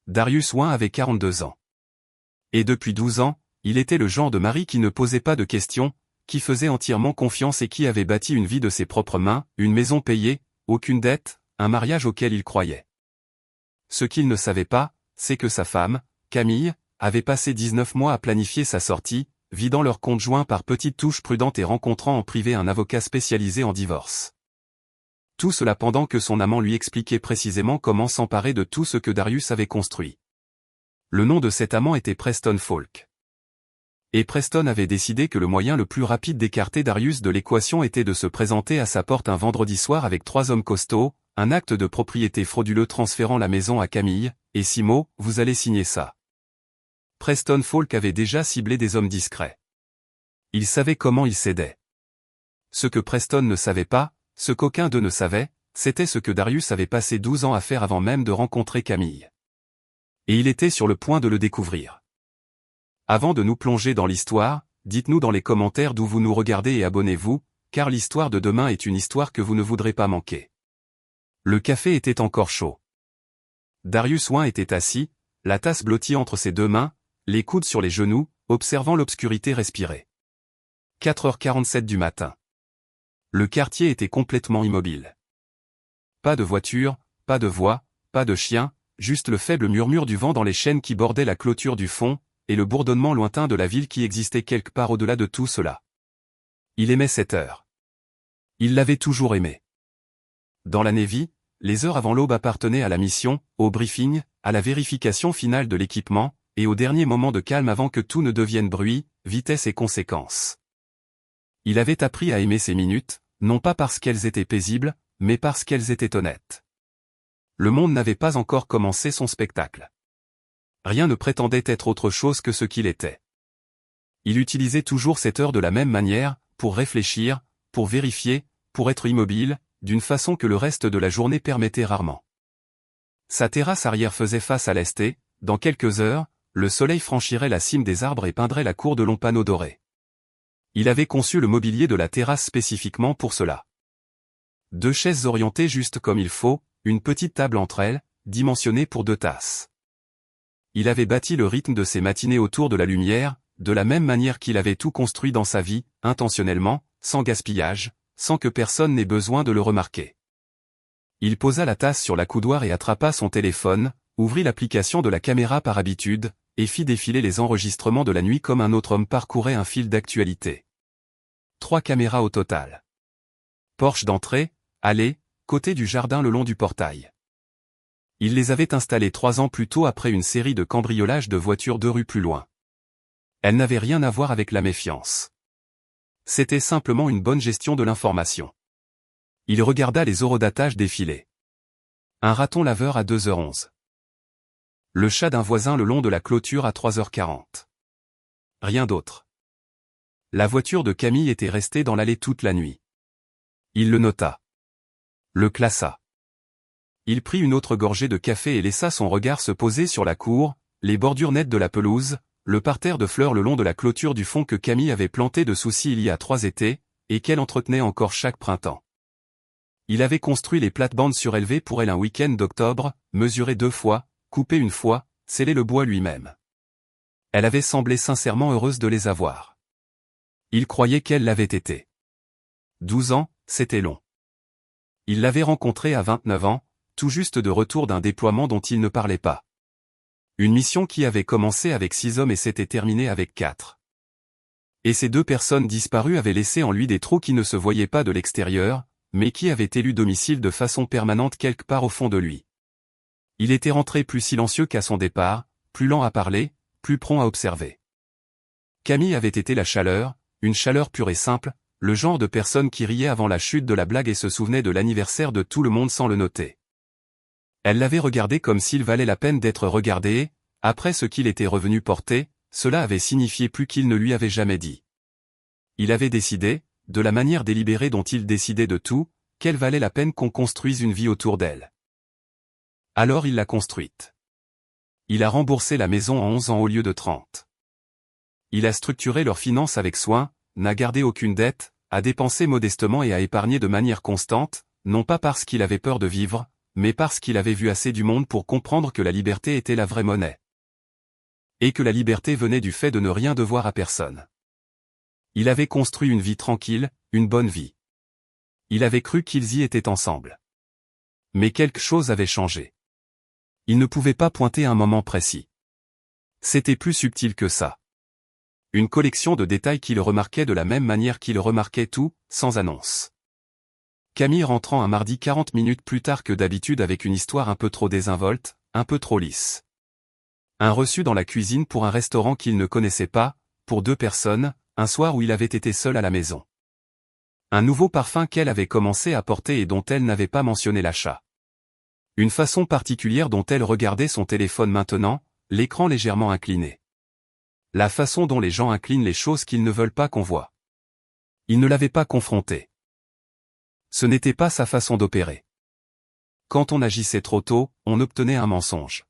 Darius Wayne avait 42 ans. Et depuis 12 ans, il était le genre de mari qui ne posait pas de questions, qui faisait entièrement confiance et qui avait bâti une vie de ses propres mains, une maison payée, aucune dette, un mariage auquel il croyait. Ce qu'il ne savait pas, c'est que sa femme, Camille, avait passé 19 mois à planifier sa sortie, vidant leur compte joint par petites touches prudentes et rencontrant en privé un avocat spécialisé en divorce. Tout cela pendant que son amant lui expliquait précisément comment s'emparer de tout ce que Darius avait construit. Le nom de cet amant était Preston Falk. Et Preston avait décidé que le moyen le plus rapide d'écarter Darius de l'équation était de se présenter à sa porte un vendredi soir avec 3 hommes costauds, un acte de propriété frauduleux transférant la maison à Camille, et 6 mots, vous allez signer ça. Preston Falk avait déjà ciblé des hommes discrets. Il savait comment ils cédaient. Ce que Preston ne savait pas, ce qu'aucun d'eux ne savait, c'était ce que Darius avait passé 12 ans à faire avant même de rencontrer Camille. Et il était sur le point de le découvrir. Avant de nous plonger dans l'histoire, dites-nous dans les commentaires d'où vous nous regardez et abonnez-vous, car l'histoire de demain est une histoire que vous ne voudrez pas manquer. Le café était encore chaud. Darius Wayne était assis, la tasse blottie entre ses 2 mains, les coudes sur les genoux, observant l'obscurité respirer. 4h47 du matin. Le quartier était complètement immobile. Pas de voiture, pas de voix, pas de chien, juste le faible murmure du vent dans les chênes qui bordaient la clôture du fond, et le bourdonnement lointain de la ville qui existait quelque part au-delà de tout cela. Il aimait cette heure. Il l'avait toujours aimée. Dans la Navy, les heures avant l'aube appartenaient à la mission, au briefing, à la vérification finale de l'équipement, et au dernier moment de calme avant que tout ne devienne bruit, vitesse et conséquences. Il avait appris à aimer ces minutes, non pas parce qu'elles étaient paisibles, mais parce qu'elles étaient honnêtes. Le monde n'avait pas encore commencé son spectacle. Rien ne prétendait être autre chose que ce qu'il était. Il utilisait toujours cette heure de la même manière, pour réfléchir, pour vérifier, pour être immobile, d'une façon que le reste de la journée permettait rarement. Sa terrasse arrière faisait face à l'est et, dans quelques heures, le soleil franchirait la cime des arbres et peindrait la cour de longs panneaux dorés. Il avait conçu le mobilier de la terrasse spécifiquement pour cela. 2 chaises orientées juste comme il faut, une petite table entre elles, dimensionnée pour 2 tasses. Il avait bâti le rythme de ses matinées autour de la lumière, de la même manière qu'il avait tout construit dans sa vie, intentionnellement, sans gaspillage, sans que personne n'ait besoin de le remarquer. Il posa la tasse sur la coudoir et attrapa son téléphone, ouvrit l'application de la caméra par habitude, et fit défiler les enregistrements de la nuit comme un autre homme parcourait un fil d'actualité. 3 caméras au total. Porche d'entrée, allée, côté du jardin le long du portail. Il les avait installées 3 ans plus tôt après une série de cambriolages de voitures 2 rues plus loin. Elles n'avaient rien à voir avec la méfiance. C'était simplement une bonne gestion de l'information. Il regarda les horodatages défiler. Un raton laveur à 2h11. Le chat d'un voisin le long de la clôture à 3h40. Rien d'autre. La voiture de Camille était restée dans l'allée toute la nuit. Il le nota. Le classa. Il prit une autre gorgée de café et laissa son regard se poser sur la cour, les bordures nettes de la pelouse, le parterre de fleurs le long de la clôture du fond que Camille avait planté de soucis il y a 3 étés, et qu'elle entretenait encore chaque printemps. Il avait construit les plates-bandes surélevées pour elle un week-end d'octobre, mesuré 2 fois, coupé 1 fois, scellé le bois lui-même. Elle avait semblé sincèrement heureuse de les avoir. Il croyait qu'elle l'avait été. 12 ans, c'était long. Il l'avait rencontrée à 29 ans, tout juste de retour d'un déploiement dont il ne parlait pas. Une mission qui avait commencé avec 6 hommes et s'était terminée avec 4. Et ces 2 personnes disparues avaient laissé en lui des trous qui ne se voyaient pas de l'extérieur, mais qui avaient élu domicile de façon permanente quelque part au fond de lui. Il était rentré plus silencieux qu'à son départ, plus lent à parler, plus prompt à observer. Camille avait été la chaleur, une chaleur pure et simple, le genre de personne qui riait avant la chute de la blague et se souvenait de l'anniversaire de tout le monde sans le noter. Elle l'avait regardé comme s'il valait la peine d'être regardé et, après ce qu'il était revenu porter, cela avait signifié plus qu'il ne lui avait jamais dit. Il avait décidé, de la manière délibérée dont il décidait de tout, qu'elle valait la peine qu'on construise une vie autour d'elle. Alors il l'a construite. Il a remboursé la maison en 11 ans au lieu de 30. Il a structuré leurs finances avec soin, n'a gardé aucune dette, a dépensé modestement et a épargné de manière constante, non pas parce qu'il avait peur de vivre, mais parce qu'il avait vu assez du monde pour comprendre que la liberté était la vraie monnaie. Et que la liberté venait du fait de ne rien devoir à personne. Il avait construit une vie tranquille, une bonne vie. Il avait cru qu'ils y étaient ensemble. Mais quelque chose avait changé. Il ne pouvait pas pointer un moment précis. C'était plus subtil que ça. Une collection de détails qu'il remarquait de la même manière qu'il remarquait tout, sans annonce. Camille rentrant un mardi 40 minutes plus tard que d'habitude avec une histoire un peu trop désinvolte, un peu trop lisse. Un reçu dans la cuisine pour un restaurant qu'il ne connaissait pas, pour 2 personnes, un soir où il avait été seul à la maison. Un nouveau parfum qu'elle avait commencé à porter et dont elle n'avait pas mentionné l'achat. Une façon particulière dont elle regardait son téléphone maintenant, l'écran légèrement incliné. La façon dont les gens inclinent les choses qu'ils ne veulent pas qu'on voit. Il ne l'avait pas confronté. Ce n'était pas sa façon d'opérer. Quand on agissait trop tôt, on obtenait un mensonge.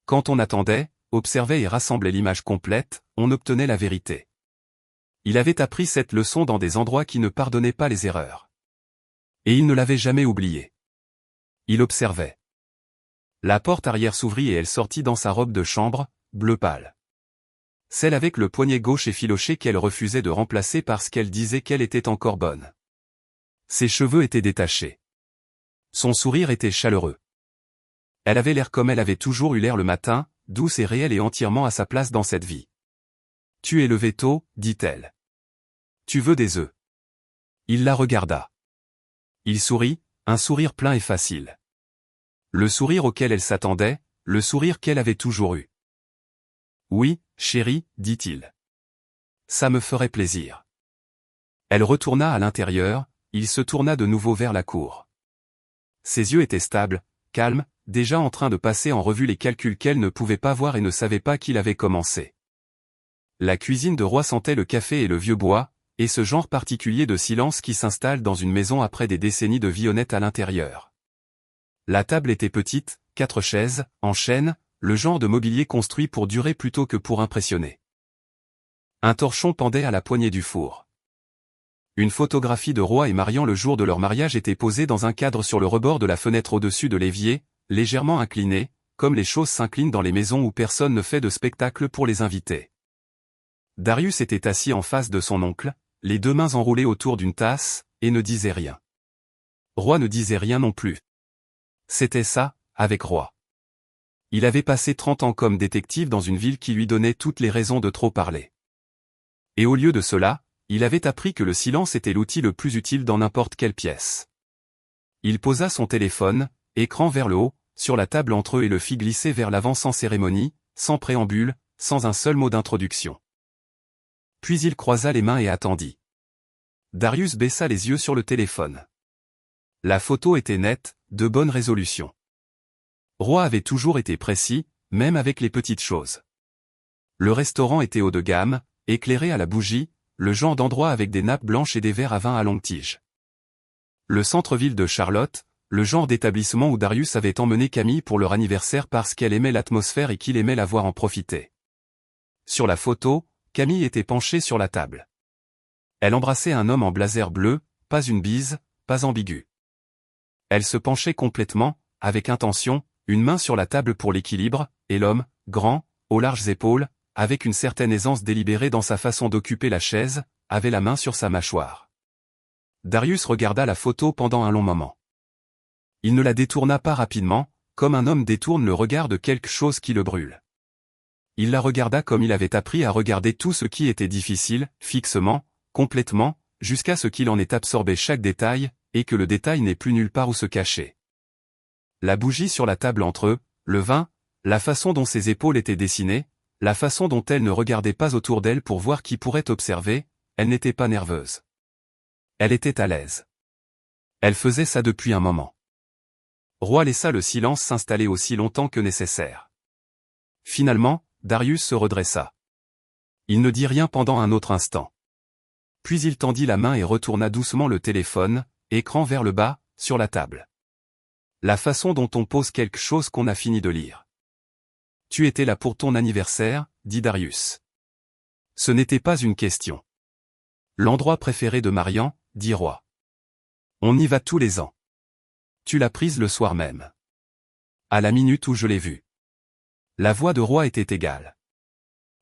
Quand on attendait, observait et rassemblait l'image complète, on obtenait la vérité. Il avait appris cette leçon dans des endroits qui ne pardonnaient pas les erreurs. Et il ne l'avait jamais oublié. Il observait. La porte arrière s'ouvrit et elle sortit dans sa robe de chambre, bleu pâle. Celle avec le poignet gauche effiloché qu'elle refusait de remplacer parce qu'elle disait qu'elle était encore bonne. Ses cheveux étaient détachés. Son sourire était chaleureux. Elle avait l'air comme elle avait toujours eu l'air le matin, douce et réelle et entièrement à sa place dans cette vie. « Tu es levé tôt, dit-elle. Tu veux des œufs ?» Il la regarda. Il sourit, un sourire plein et facile. Le sourire auquel elle s'attendait, le sourire qu'elle avait toujours eu. « Oui, chérie, dit-il. Ça me ferait plaisir. » Elle retourna à l'intérieur, il se tourna de nouveau vers la cour. Ses yeux étaient stables, calmes, déjà en train de passer en revue les calculs qu'elle ne pouvait pas voir et ne savait pas qu'il avait commencé. La cuisine de Roy sentait le café et le vieux bois, et ce genre particulier de silence qui s'installe dans une maison après des décennies de vie honnête à l'intérieur. La table était petite, 4 chaises, en chêne, le genre de mobilier construit pour durer plutôt que pour impressionner. Un torchon pendait à la poignée du four. Une photographie de Roy et Marian le jour de leur mariage était posée dans un cadre sur le rebord de la fenêtre au-dessus de l'évier, légèrement inclinée, comme les choses s'inclinent dans les maisons où personne ne fait de spectacle pour les invités. Darius était assis en face de son oncle, les 2 mains enroulées autour d'une tasse, et ne disait rien. Roy ne disait rien non plus. C'était ça, avec Roy. Il avait passé 30 ans comme détective dans une ville qui lui donnait toutes les raisons de trop parler. Et au lieu de cela, il avait appris que le silence était l'outil le plus utile dans n'importe quelle pièce. Il posa son téléphone, écran vers le haut, sur la table entre eux et le fit glisser vers l'avant sans cérémonie, sans préambule, sans un seul mot d'introduction. Puis il croisa les mains et attendit. Darius baissa les yeux sur le téléphone. La photo était nette, de bonne résolution. Roy avait toujours été précis, même avec les petites choses. Le restaurant était haut de gamme, éclairé à la bougie, le genre d'endroit avec des nappes blanches et des verres à vin à longue tige. Le centre-ville de Charlotte, le genre d'établissement où Darius avait emmené Camille pour leur anniversaire parce qu'elle aimait l'atmosphère et qu'il aimait la voir en profiter. Sur la photo, Camille était penchée sur la table. Elle embrassait un homme en blazer bleu, pas une bise, pas ambiguë. Elle se penchait complètement, avec intention, une main sur la table pour l'équilibre, et l'homme, grand, aux larges épaules, avec une certaine aisance délibérée dans sa façon d'occuper la chaise, avait la main sur sa mâchoire. Darius regarda la photo pendant un long moment. Il ne la détourna pas rapidement, comme un homme détourne le regard de quelque chose qui le brûle. Il la regarda comme il avait appris à regarder tout ce qui était difficile, fixement, complètement, jusqu'à ce qu'il en ait absorbé chaque détail, et que le détail n'ait plus nulle part où se cacher. La bougie sur la table entre eux, le vin, la façon dont ses épaules étaient dessinées, la façon dont elle ne regardait pas autour d'elle pour voir qui pourrait observer, elle n'était pas nerveuse. Elle était à l'aise. Elle faisait ça depuis un moment. Roy laissa le silence s'installer aussi longtemps que nécessaire. Finalement, Darius se redressa. Il ne dit rien pendant un autre instant. Puis il tendit la main et retourna doucement le téléphone, écran vers le bas, sur la table. La façon dont on pose quelque chose qu'on a fini de lire. Tu étais là pour ton anniversaire, dit Darius. Ce n'était pas une question. L'endroit préféré de Marian, dit Roy. On y va tous les ans. Tu l'as prise le soir même. À la minute où je l'ai vue. La voix de Roy était égale.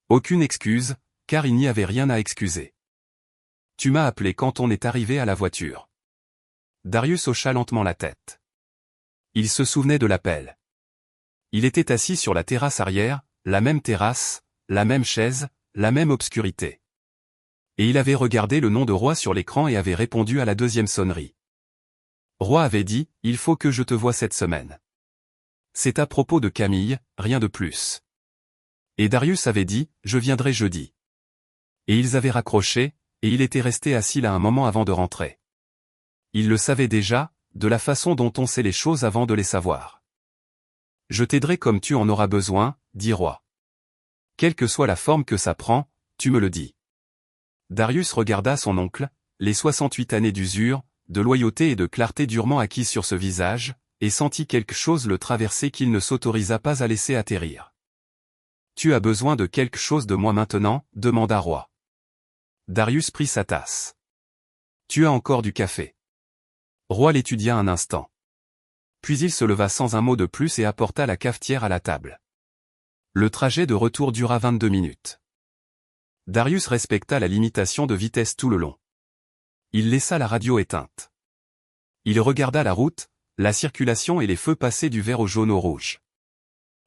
Aucune excuse, car il n'y avait rien à excuser. Tu m'as appelé quand on est arrivé à la voiture. Darius hocha lentement la tête. Il se souvenait de l'appel. Il était assis sur la terrasse arrière, la même terrasse, la même chaise, la même obscurité. Et il avait regardé le nom de Roy sur l'écran et avait répondu à la deuxième sonnerie. Roy avait dit, « Il faut que je te voie cette semaine. » C'est à propos de Camille, rien de plus. Et Darius avait dit, « Je viendrai jeudi. » Et ils avaient raccroché, et il était resté assis là un moment avant de rentrer. Il le savait déjà, de la façon dont on sait les choses avant de les savoir. « Je t'aiderai comme tu en auras besoin, » dit Roy. « Quelle que soit la forme que ça prend, tu me le dis. » Darius regarda son oncle, les 68 années d'usure, de loyauté et de clarté durement acquises sur ce visage, et sentit quelque chose le traverser qu'il ne s'autorisa pas à laisser atterrir. « Tu as besoin de quelque chose de moi maintenant ?» demanda Roy. Darius prit sa tasse. « Tu as encore du café. » Roy l'étudia un instant. Puis il se leva sans un mot de plus et apporta la cafetière à la table. Le trajet de retour dura 22 minutes. Darius respecta la limitation de vitesse tout le long. Il laissa la radio éteinte. Il regarda la route, la circulation et les feux passer du vert au jaune au rouge.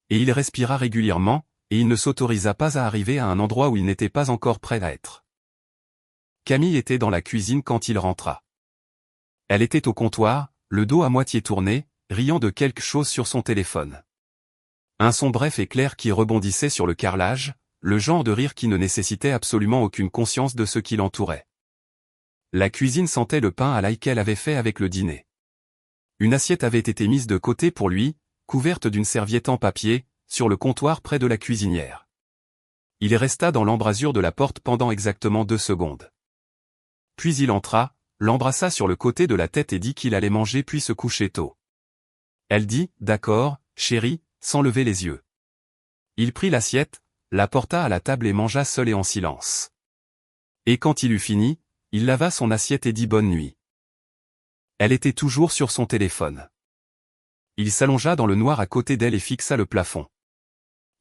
Et il respira régulièrement, et il ne s'autorisa pas à arriver à un endroit où il n'était pas encore prêt à être. Camille était dans la cuisine quand il rentra. Elle était au comptoir, le dos à moitié tourné, riant de quelque chose sur son téléphone. Un son bref et clair qui rebondissait sur le carrelage, le genre de rire qui ne nécessitait absolument aucune conscience de ce qui l'entourait. La cuisine sentait le pain à l'ail qu'elle avait fait avec le dîner. Une assiette avait été mise de côté pour lui, couverte d'une serviette en papier, sur le comptoir près de la cuisinière. Il resta dans l'embrasure de la porte pendant exactement 2 secondes. Puis il entra, l'embrassa sur le côté de la tête et dit qu'il allait manger puis se coucher tôt. Elle dit, « D'accord, chérie », sans lever les yeux. Il prit l'assiette, la porta à la table et mangea seul et en silence. Et quand il eut fini, il lava son assiette et dit bonne nuit. Elle était toujours sur son téléphone. Il s'allongea dans le noir à côté d'elle et fixa le plafond.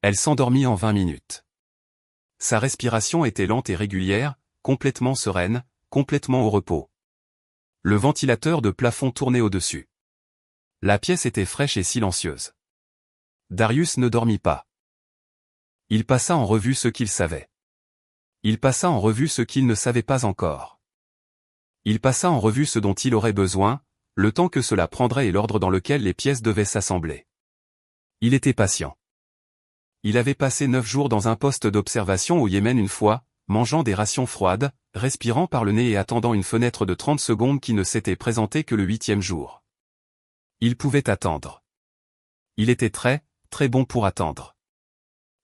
Elle s'endormit en 20 minutes. Sa respiration était lente et régulière, complètement sereine, complètement au repos. Le ventilateur de plafond tournait au-dessus. La pièce était fraîche et silencieuse. Darius ne dormit pas. Il passa en revue ce qu'il savait. Il passa en revue ce qu'il ne savait pas encore. Il passa en revue ce dont il aurait besoin, le temps que cela prendrait et l'ordre dans lequel les pièces devaient s'assembler. Il était patient. Il avait passé 9 jours dans un poste d'observation au Yémen une fois, mangeant des rations froides, respirant par le nez et attendant une fenêtre de 30 secondes qui ne s'était présentée que le 8e jour. Il pouvait attendre. Il était très, très bon pour attendre.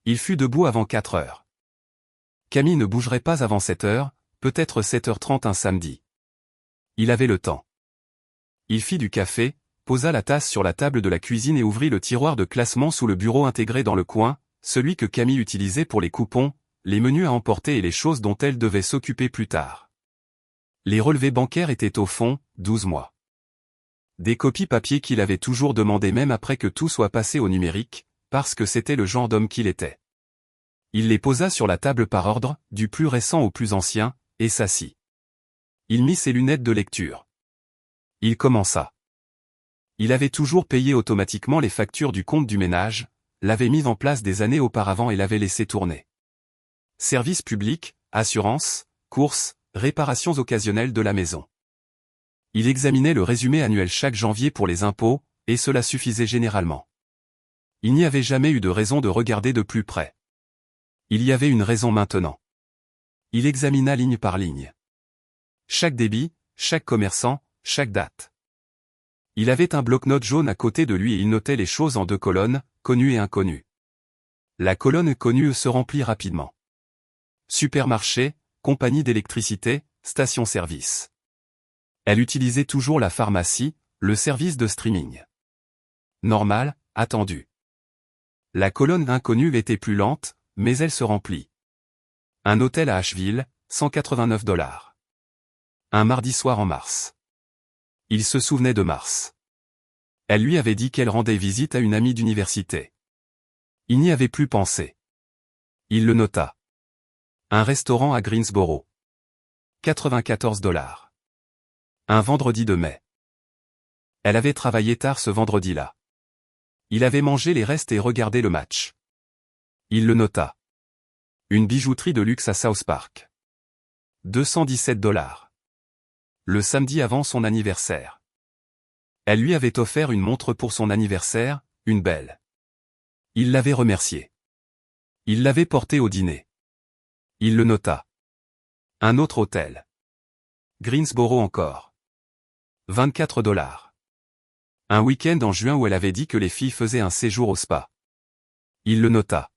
Il fut debout avant 4 heures. Camille ne bougerait pas avant 7 heures, peut-être 7h30 un samedi. Il avait le temps. Il fit du café, posa la tasse sur la table de la cuisine et ouvrit le tiroir de classement sous le bureau intégré dans le coin, celui que Camille utilisait pour les coupons, les menus à emporter et les choses dont elle devait s'occuper plus tard. Les relevés bancaires étaient au fond, 12 mois. Des copies papier qu'il avait toujours demandées même après que tout soit passé au numérique, parce que c'était le genre d'homme qu'il était. Il les posa sur la table par ordre, du plus récent au plus ancien, et s'assit. Il mit ses lunettes de lecture. Il commença. Il avait toujours payé automatiquement les factures du compte du ménage, l'avait mis en place des années auparavant et l'avait laissé tourner. Services publics, assurances, courses, réparations occasionnelles de la maison. Il examinait le résumé annuel chaque janvier pour les impôts, et cela suffisait généralement. Il n'y avait jamais eu de raison de regarder de plus près. Il y avait une raison maintenant. Il examina ligne par ligne. Chaque débit, chaque commerçant, chaque date. Il avait un bloc-notes jaune à côté de lui et il notait les choses en 2 colonnes, connues et inconnues. La colonne connue se remplit rapidement. Supermarché, compagnie d'électricité, station-service. Elle utilisait toujours la pharmacie, le service de streaming. Normal, attendu. La colonne inconnue était plus lente, mais elle se remplit. Un hôtel à Asheville, $189. Un mardi soir en mars. Il se souvenait de mars. Elle lui avait dit qu'elle rendait visite à une amie d'université. Il n'y avait plus pensé. Il le nota. Un restaurant à Greensboro. 94 $. Un vendredi de mai. Elle avait travaillé tard ce vendredi-là. Il avait mangé les restes et regardé le match. Il le nota. Une bijouterie de luxe à South Park. 217 $. Le samedi avant son anniversaire. Elle lui avait offert une montre pour son anniversaire, une belle. Il l'avait remerciée. Il l'avait portée au dîner. Il le nota. Un autre hôtel. Greensboro encore. 24 $. Un week-end en juin où elle avait dit que les filles faisaient un séjour au spa. Il le nota.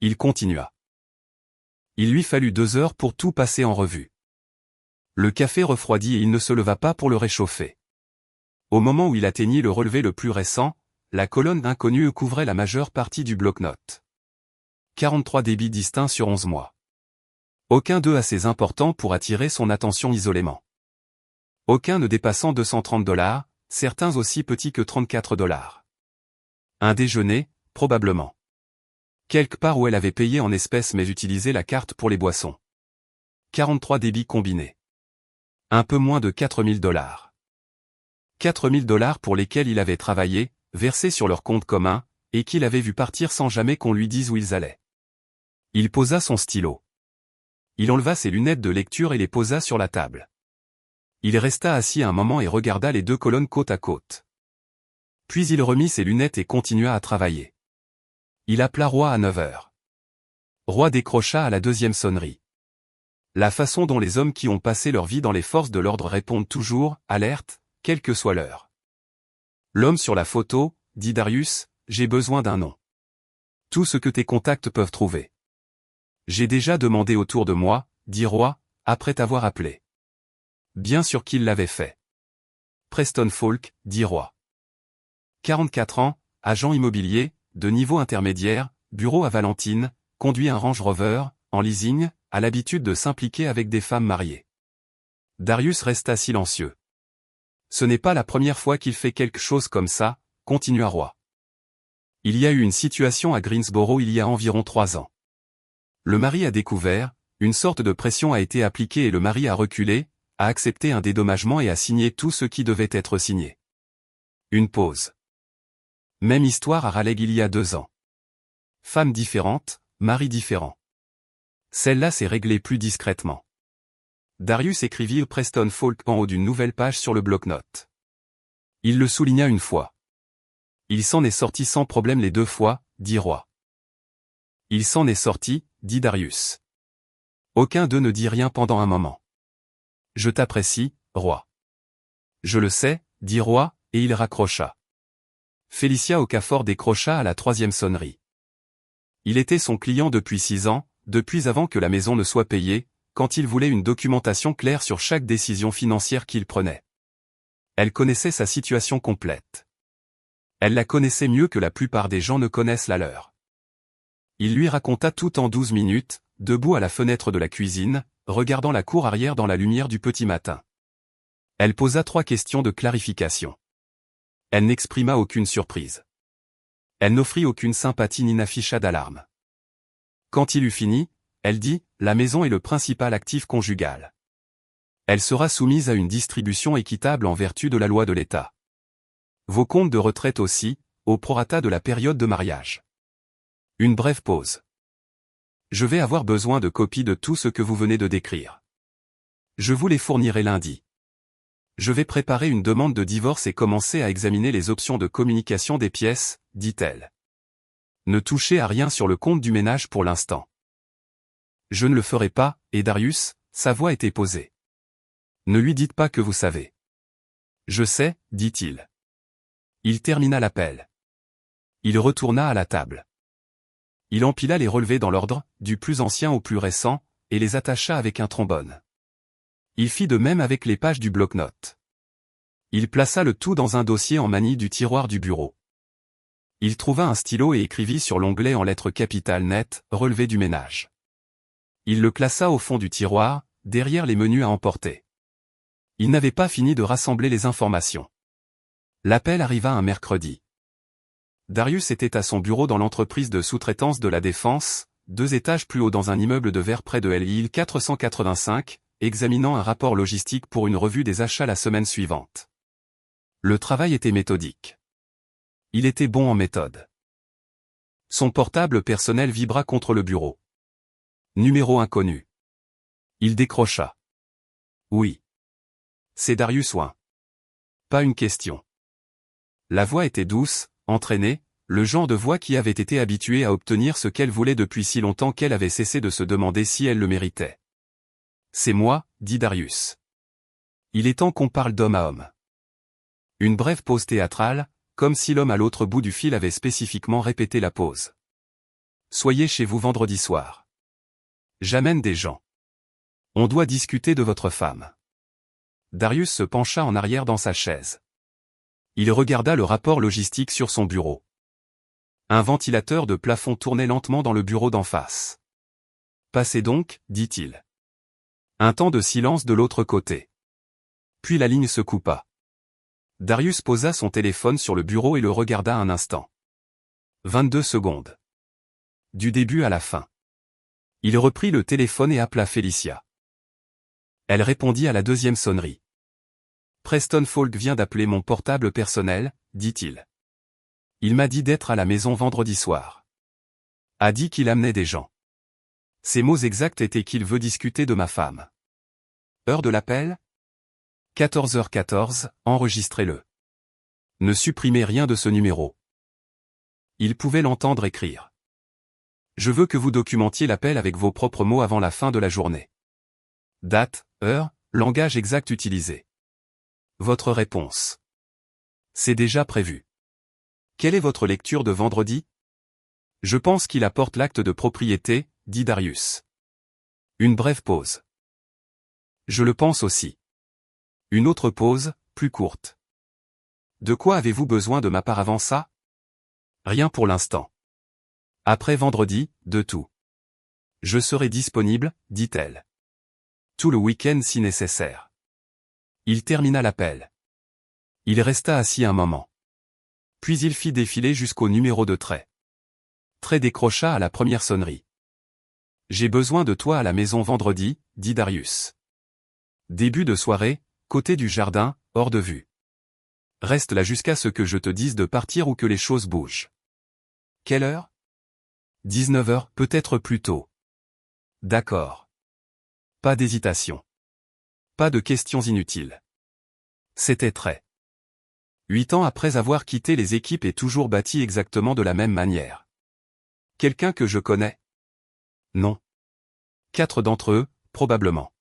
Il continua. Il lui fallut 2 heures pour tout passer en revue. Le café refroidit et il ne se leva pas pour le réchauffer. Au moment où il atteignit le relevé le plus récent, la colonne inconnue couvrait la majeure partie du bloc-notes. 43 débits distincts sur 11 mois. Aucun d'eux assez important pour attirer son attention isolément. Aucun ne dépassant 230 $, certains aussi petits que 34 $. Un déjeuner, probablement. Quelque part où elle avait payé en espèces mais utilisé la carte pour les boissons. 43 débits combinés. Un peu moins de 4000 $. 4000 $ pour lesquels il avait travaillé, versés sur leur compte commun, et qu'il avait vu partir sans jamais qu'on lui dise où ils allaient. Il posa son stylo. Il enleva ses lunettes de lecture et les posa sur la table. Il resta assis un moment et regarda les deux colonnes côte à côte. Puis il remit ses lunettes et continua à travailler. Il appela Roy à 9 heures. Roy décrocha à la deuxième sonnerie. La façon dont les hommes qui ont passé leur vie dans les forces de l'ordre répondent toujours, alerte, quelle que soit l'heure. L'homme sur la photo, dit Darius, j'ai besoin d'un nom. Tout ce que tes contacts peuvent trouver. J'ai déjà demandé autour de moi, dit Roy, après t'avoir appelé. Bien sûr qu'il l'avait fait. Preston Falk, dit Roy. 44 ans, agent immobilier, de niveau intermédiaire, bureau à Valentine, conduit un Range Rover, en leasing, a l'habitude de s'impliquer avec des femmes mariées. Darius resta silencieux. Ce n'est pas la première fois qu'il fait quelque chose comme ça, continua Roy. Il y a eu une situation à Greensboro il y a environ 3 ans. Le mari a découvert, une sorte de pression a été appliquée et le mari a reculé, a accepté un dédommagement et a signé tout ce qui devait être signé. Une pause. Même histoire à Raleigh il y a 2 ans. Femme différente, mari différent. Celle-là s'est réglée plus discrètement. Darius écrivit Preston Falk en haut d'une nouvelle page sur le bloc-notes. Il le souligna une fois. Il s'en est sorti sans problème les 2 fois, dit Roy. Il s'en est sorti, dit Darius. Aucun d'eux ne dit rien pendant un moment. Je t'apprécie, Roy. Je le sais, dit Roy, et il raccrocha. Félicia Okafor décrocha à la 3e sonnerie. Il était son client depuis 6 ans, depuis avant que la maison ne soit payée, quand il voulait une documentation claire sur chaque décision financière qu'il prenait. Elle connaissait sa situation complète. Elle la connaissait mieux que la plupart des gens ne connaissent la leur. Il lui raconta tout en 12 minutes, debout à la fenêtre de la cuisine, regardant la cour arrière dans la lumière du petit matin. Elle posa 3 questions de clarification. Elle n'exprima aucune surprise. Elle n'offrit aucune sympathie ni n'afficha d'alarme. Quand il eut fini, elle dit, la maison est le principal actif conjugal. Elle sera soumise à une distribution équitable en vertu de la loi de l'État. Vos comptes de retraite aussi, au prorata de la période de mariage. Une brève pause. Je vais avoir besoin de copies de tout ce que vous venez de décrire. Je vous les fournirai lundi. Je vais préparer une demande de divorce et commencer à examiner les options de communication des pièces, dit-elle. Ne touchez à rien sur le compte du ménage pour l'instant. Je ne le ferai pas, et Darius, sa voix était posée. Ne lui dites pas que vous savez. Je sais, dit-il. Il termina l'appel. Il retourna à la table. Il empila les relevés dans l'ordre, du plus ancien au plus récent, et les attacha avec un trombone. Il fit de même avec les pages du bloc-notes. Il plaça le tout dans un dossier en manille du tiroir du bureau. Il trouva un stylo et écrivit sur l'onglet en lettres capitales nettes, relevé du ménage. Il le classa au fond du tiroir, derrière les menus à emporter. Il n'avait pas fini de rassembler les informations. L'appel arriva un mercredi. Darius était à son bureau dans l'entreprise de sous-traitance de la Défense, 2 étages plus haut dans un immeuble de verre près de Lille 485, examinant un rapport logistique pour une revue des achats la semaine suivante. Le travail était méthodique. Il était bon en méthode. Son portable personnel vibra contre le bureau. Numéro inconnu. Il décrocha. Oui. C'est Darius Ouin. Pas une question. La voix était douce, entraînée, le genre de voix qui avait été habituée à obtenir ce qu'elle voulait depuis si longtemps qu'elle avait cessé de se demander si elle le méritait. C'est moi, dit Darius. Il est temps qu'on parle d'homme à homme. Une brève pause théâtrale, comme si l'homme à l'autre bout du fil avait spécifiquement répété la pause. Soyez chez vous vendredi soir. J'amène des gens. On doit discuter de votre femme. Darius se pencha en arrière dans sa chaise. Il regarda le rapport logistique sur son bureau. Un ventilateur de plafond tournait lentement dans le bureau d'en face. Passez donc, dit-il. Un temps de silence de l'autre côté. Puis la ligne se coupa. Darius posa son téléphone sur le bureau et le regarda un instant. 22 secondes. Du début à la fin. Il reprit le téléphone et appela Félicia. Elle répondit à la deuxième sonnerie. Preston Falk vient d'appeler mon portable personnel, dit-il. Il m'a dit d'être à la maison vendredi soir. A dit qu'il amenait des gens. Ses mots exacts étaient qu'il veut discuter de ma femme. Heure de l'appel ? 14h14, enregistrez-le. Ne supprimez rien de ce numéro. Il pouvait l'entendre écrire. Je veux que vous documentiez l'appel avec vos propres mots avant la fin de la journée. Date, heure, langage exact utilisé. Votre réponse. C'est déjà prévu. Quelle est votre lecture de vendredi ? Je pense qu'il apporte l'acte de propriété, dit Darius. Une brève pause. Je le pense aussi. Une autre pause, plus courte. De quoi avez-vous besoin de ma part avant ça ? Rien pour l'instant. Après vendredi, de tout. Je serai disponible, dit-elle. Tout le week-end si nécessaire. Il termina l'appel. Il resta assis un moment. Puis il fit défiler jusqu'au numéro de Trey. Trey décrocha à la première sonnerie. J'ai besoin de toi à la maison vendredi, dit Darius. Début de soirée, côté du jardin, hors de vue. Reste là jusqu'à ce que je te dise de partir ou que les choses bougent. Quelle heure ? 19h, peut-être plus tôt. D'accord. Pas d'hésitation. Pas de questions inutiles. C'était Trey. 8 ans après avoir quitté les équipes et toujours bâti exactement de la même manière. Quelqu'un que je connais ? Non. 4 d'entre eux, probablement.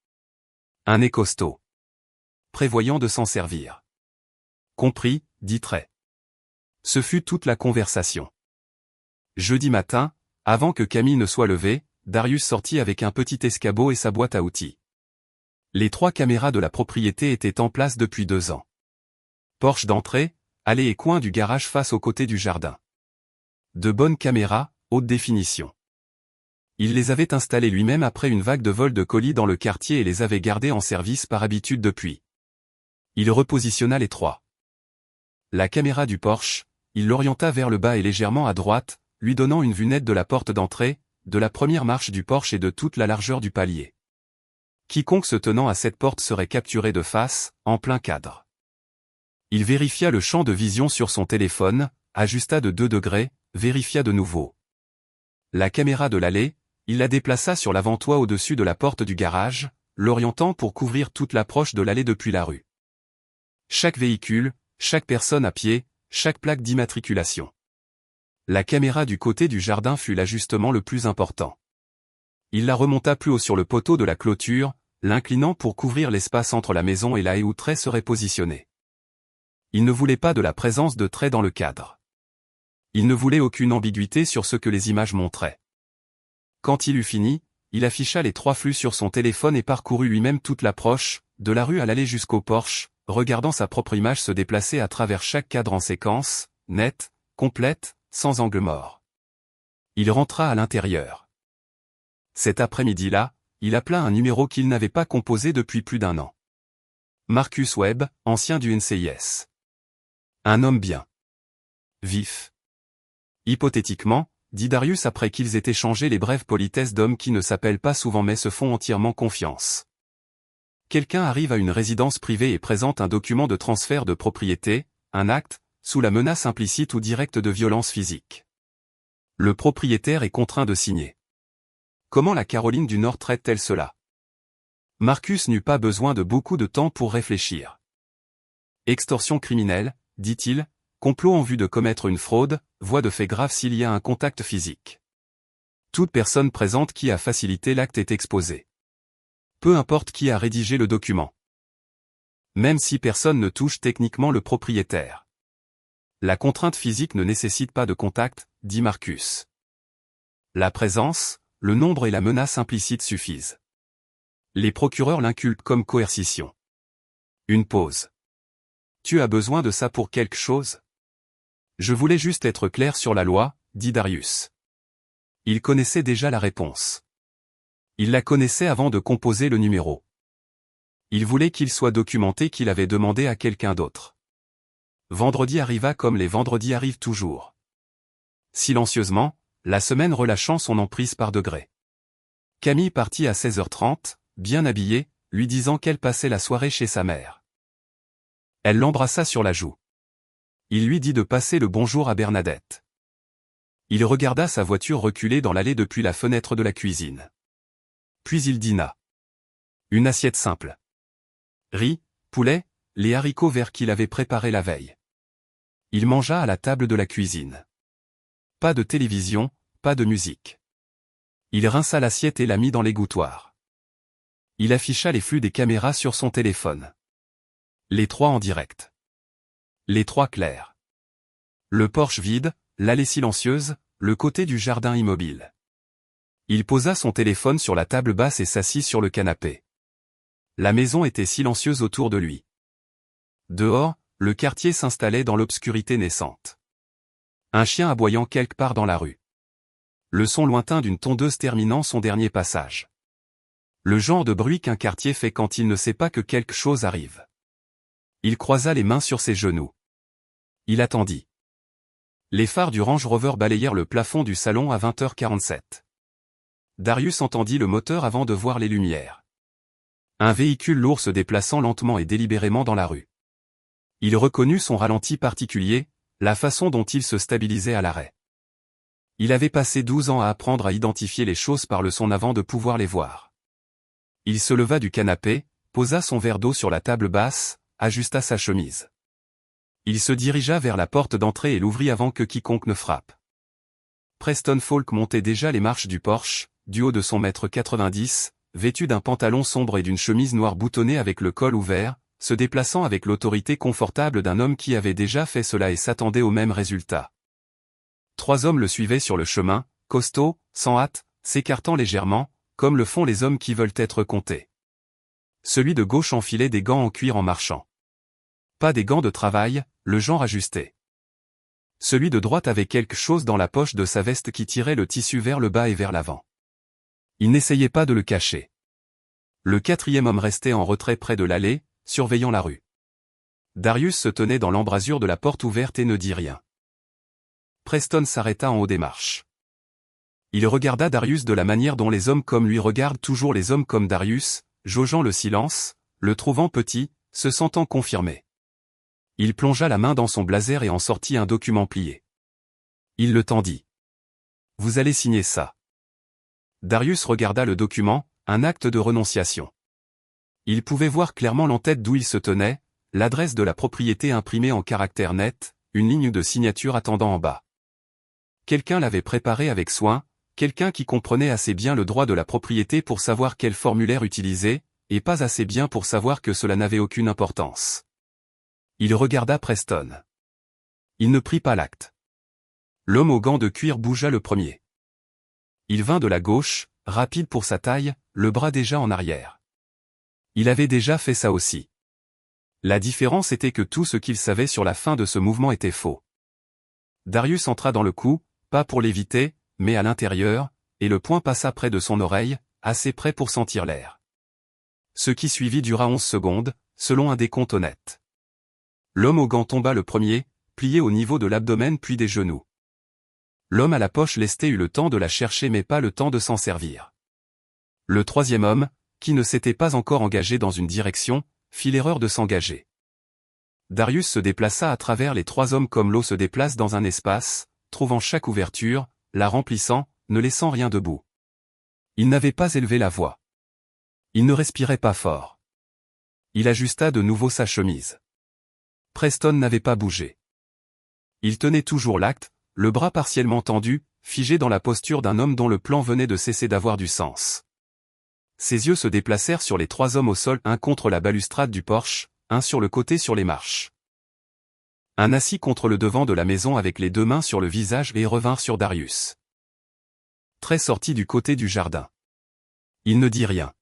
Un nez costaud. Prévoyant de s'en servir. Compris, dit Trey. Ce fut toute la conversation. Jeudi matin, avant que Camille ne soit levée, Darius sortit avec un petit escabeau et sa boîte à outils. Les 3 caméras de la propriété étaient en place depuis 2 ans. Porche d'entrée, allée et coin du garage face aux côtés du jardin. De bonnes caméras, haute définition. Il les avait installées lui-même après une vague de vols de colis dans le quartier et les avait gardées en service par habitude depuis. Il repositionna les 3. La caméra du Porsche, il l'orienta vers le bas et légèrement à droite, lui donnant une vue nette de la porte d'entrée, de la première marche du Porsche et de toute la largeur du palier. Quiconque se tenant à cette porte serait capturé de face, en plein cadre. Il vérifia le champ de vision sur son téléphone, ajusta de 2 degrés, vérifia de nouveau. La caméra de l'allée, il la déplaça sur l'avant-toit au-dessus de la porte du garage, l'orientant pour couvrir toute l'approche de l'allée depuis la rue. Chaque véhicule, chaque personne à pied, chaque plaque d'immatriculation. La caméra du côté du jardin fut l'ajustement le plus important. Il la remonta plus haut sur le poteau de la clôture, l'inclinant pour couvrir l'espace entre la maison et là où Trey serait positionné. Il ne voulait pas de la présence de Trey dans le cadre. Il ne voulait aucune ambiguïté sur ce que les images montraient. Quand il eut fini, il afficha les 3 flux sur son téléphone et parcourut lui-même toute l'approche, de la rue à l'allée jusqu'au Porsche, regardant sa propre image se déplacer à travers chaque cadre en séquence, nette, complète, sans angle mort. Il rentra à l'intérieur. Cet après-midi-là, il appela un numéro qu'il n'avait pas composé depuis plus d'1 an. Marcus Webb, ancien du NCIS. Un homme bien. Vif. Hypothétiquement, dit Darius après qu'ils aient échangé les brèves politesses d'hommes qui ne s'appellent pas souvent mais se font entièrement confiance. Quelqu'un arrive à une résidence privée et présente un document de transfert de propriété, un acte, sous la menace implicite ou directe de violence physique. Le propriétaire est contraint de signer. Comment la Caroline du Nord traite-t-elle cela? Marcus n'eut pas besoin de beaucoup de temps pour réfléchir. Extorsion criminelle, dit-il, complot en vue de commettre une fraude, voie de fait grave s'il y a un contact physique. Toute personne présente qui a facilité l'acte est exposée. Peu importe qui a rédigé le document. Même si personne ne touche techniquement le propriétaire. La contrainte physique ne nécessite pas de contact, dit Marcus. La présence, le nombre et la menace implicite suffisent. Les procureurs l'inculpent comme coercition. Une pause. Tu as besoin de ça pour quelque chose? Je voulais juste être clair sur la loi, dit Darius. Il connaissait déjà la réponse. Il la connaissait avant de composer le numéro. Il voulait qu'il soit documenté qu'il avait demandé à quelqu'un d'autre. Vendredi arriva comme les vendredis arrivent toujours. Silencieusement, la semaine relâchant son emprise par degrés. Camille partit à 16h30, bien habillée, lui disant qu'elle passait la soirée chez sa mère. Elle l'embrassa sur la joue. Il lui dit de passer le bonjour à Bernadette. Il regarda sa voiture reculer dans l'allée depuis la fenêtre de la cuisine. Puis il dîna. Une assiette simple. Riz, poulet, les haricots verts qu'il avait préparés la veille. Il mangea à la table de la cuisine. Pas de télévision, pas de musique. Il rinça l'assiette et la mit dans l'égouttoir. Il afficha les flux des caméras sur son téléphone. Les 3 en direct. Les 3 clairs. Le porche vide, l'allée silencieuse, le côté du jardin immobile. Il posa son téléphone sur la table basse et s'assit sur le canapé. La maison était silencieuse autour de lui. Dehors, le quartier s'installait dans l'obscurité naissante. Un chien aboyant quelque part dans la rue. Le son lointain d'une tondeuse terminant son dernier passage. Le genre de bruit qu'un quartier fait quand il ne sait pas que quelque chose arrive. Il croisa les mains sur ses genoux. Il attendit. Les phares du Range Rover balayèrent le plafond du salon à 20h47. Darius entendit le moteur avant de voir les lumières. Un véhicule lourd se déplaçant lentement et délibérément dans la rue. Il reconnut son ralenti particulier, la façon dont il se stabilisait à l'arrêt. Il avait passé 12 ans à apprendre à identifier les choses par le son avant de pouvoir les voir. Il se leva du canapé, posa son verre d'eau sur la table basse, ajusta sa chemise. Il se dirigea vers la porte d'entrée et l'ouvrit avant que quiconque ne frappe. Preston Falk montait déjà les marches du Porsche, du haut de son 1m90, vêtu d'un pantalon sombre et d'une chemise noire boutonnée avec le col ouvert, se déplaçant avec l'autorité confortable d'un homme qui avait déjà fait cela et s'attendait au même résultat. 3 hommes le suivaient sur le chemin, costauds, sans hâte, s'écartant légèrement, comme le font les hommes qui veulent être comptés. Celui de gauche enfilait des gants en cuir en marchant. Pas des gants de travail, le genre ajusté. Celui de droite avait quelque chose dans la poche de sa veste qui tirait le tissu vers le bas et vers l'avant. Il n'essayait pas de le cacher. Le 4e homme restait en retrait près de l'allée, surveillant la rue. Darius se tenait dans l'embrasure de la porte ouverte et ne dit rien. Preston s'arrêta en haut des marches. Il regarda Darius de la manière dont les hommes comme lui regardent toujours les hommes comme Darius, jaugeant le silence, le trouvant petit, se sentant confirmé. Il plongea la main dans son blazer et en sortit un document plié. Il le tendit. « Vous allez signer ça. » Darius regarda le document, un acte de renonciation. Il pouvait voir clairement l'entête d'où il se tenait, l'adresse de la propriété imprimée en caractères nets, une ligne de signature attendant en bas. Quelqu'un l'avait préparé avec soin, quelqu'un qui comprenait assez bien le droit de la propriété pour savoir quel formulaire utiliser, et pas assez bien pour savoir que cela n'avait aucune importance. Il regarda Preston. Il ne prit pas l'acte. L'homme aux gants de cuir bougea le premier. Il vint de la gauche, rapide pour sa taille, le bras déjà en arrière. Il avait déjà fait ça aussi. La différence était que tout ce qu'il savait sur la fin de ce mouvement était faux. Darius entra dans le coup, pas pour l'éviter, mais à l'intérieur, et le poing passa près de son oreille, assez près pour sentir l'air. Ce qui suivit dura 11 secondes, selon un décompte honnête. L'homme aux gants tomba le premier, pliée au niveau de l'abdomen puis des genoux. L'homme à la poche lestée eut le temps de la chercher mais pas le temps de s'en servir. Le troisième homme, qui ne s'était pas encore engagé dans une direction, fit l'erreur de s'engager. Darius se déplaça à travers les trois hommes comme l'eau se déplace dans un espace, trouvant chaque ouverture, la remplissant, ne laissant rien debout. Il n'avait pas élevé la voix. Il ne respirait pas fort. Il ajusta de nouveau sa chemise. Preston n'avait pas bougé. Il tenait toujours l'acte, le bras partiellement tendu, figé dans la posture d'un homme dont le plan venait de cesser d'avoir du sens. Ses yeux se déplacèrent sur les trois hommes au sol, un contre la balustrade du porche, un sur le côté sur les marches. Un assis contre le devant de la maison avec les deux mains sur le visage et revinrent sur Darius. Très sorti du côté du jardin. Il ne dit rien.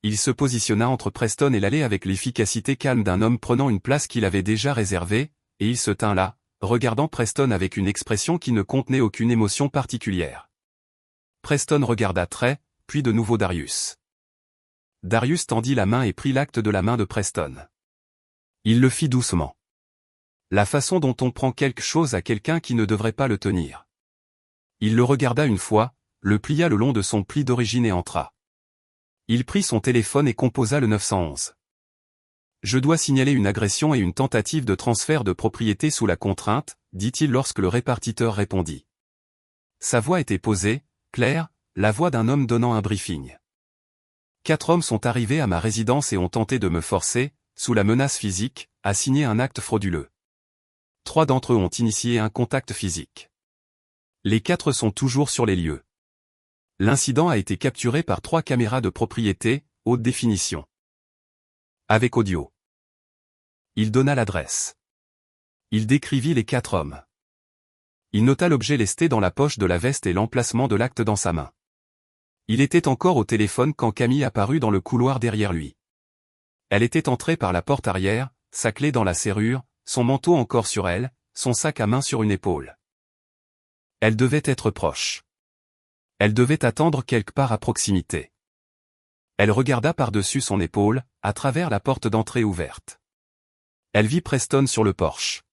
Il se positionna entre Preston et l'allée avec l'efficacité calme d'un homme prenant une place qu'il avait déjà réservée, et il se tint là, regardant Preston avec une expression qui ne contenait aucune émotion particulière. Preston regarda très, puis de nouveau Darius. Darius tendit la main et prit l'acte de la main de Preston. Il le fit doucement. La façon dont on prend quelque chose à quelqu'un qui ne devrait pas le tenir. Il le regarda une fois, le plia le long de son pli d'origine et entra. Il prit son téléphone et composa le 911. Je dois signaler une agression et une tentative de transfert de propriété sous la contrainte, dit-il lorsque le répartiteur répondit. Sa voix était posée, claire, la voix d'un homme donnant un briefing. 4 hommes sont arrivés à ma résidence et ont tenté de me forcer, sous la menace physique, à signer un acte frauduleux. 3 d'entre eux ont initié un contact physique. Les 4 sont toujours sur les lieux. L'incident a été capturé par 3 caméras de propriété, haute définition. Avec audio. Il donna l'adresse. Il décrivit les 4 hommes. Il nota l'objet lesté dans la poche de la veste et l'emplacement de l'acte dans sa main. Il était encore au téléphone quand Camille apparut dans le couloir derrière lui. Elle était entrée par la porte arrière, sa clé dans la serrure, son manteau encore sur elle, son sac à main sur une épaule. Elle devait être proche. Elle devait attendre quelque part à proximité. Elle regarda par-dessus son épaule, à travers la porte d'entrée ouverte. Elle vit Preston sur le porche.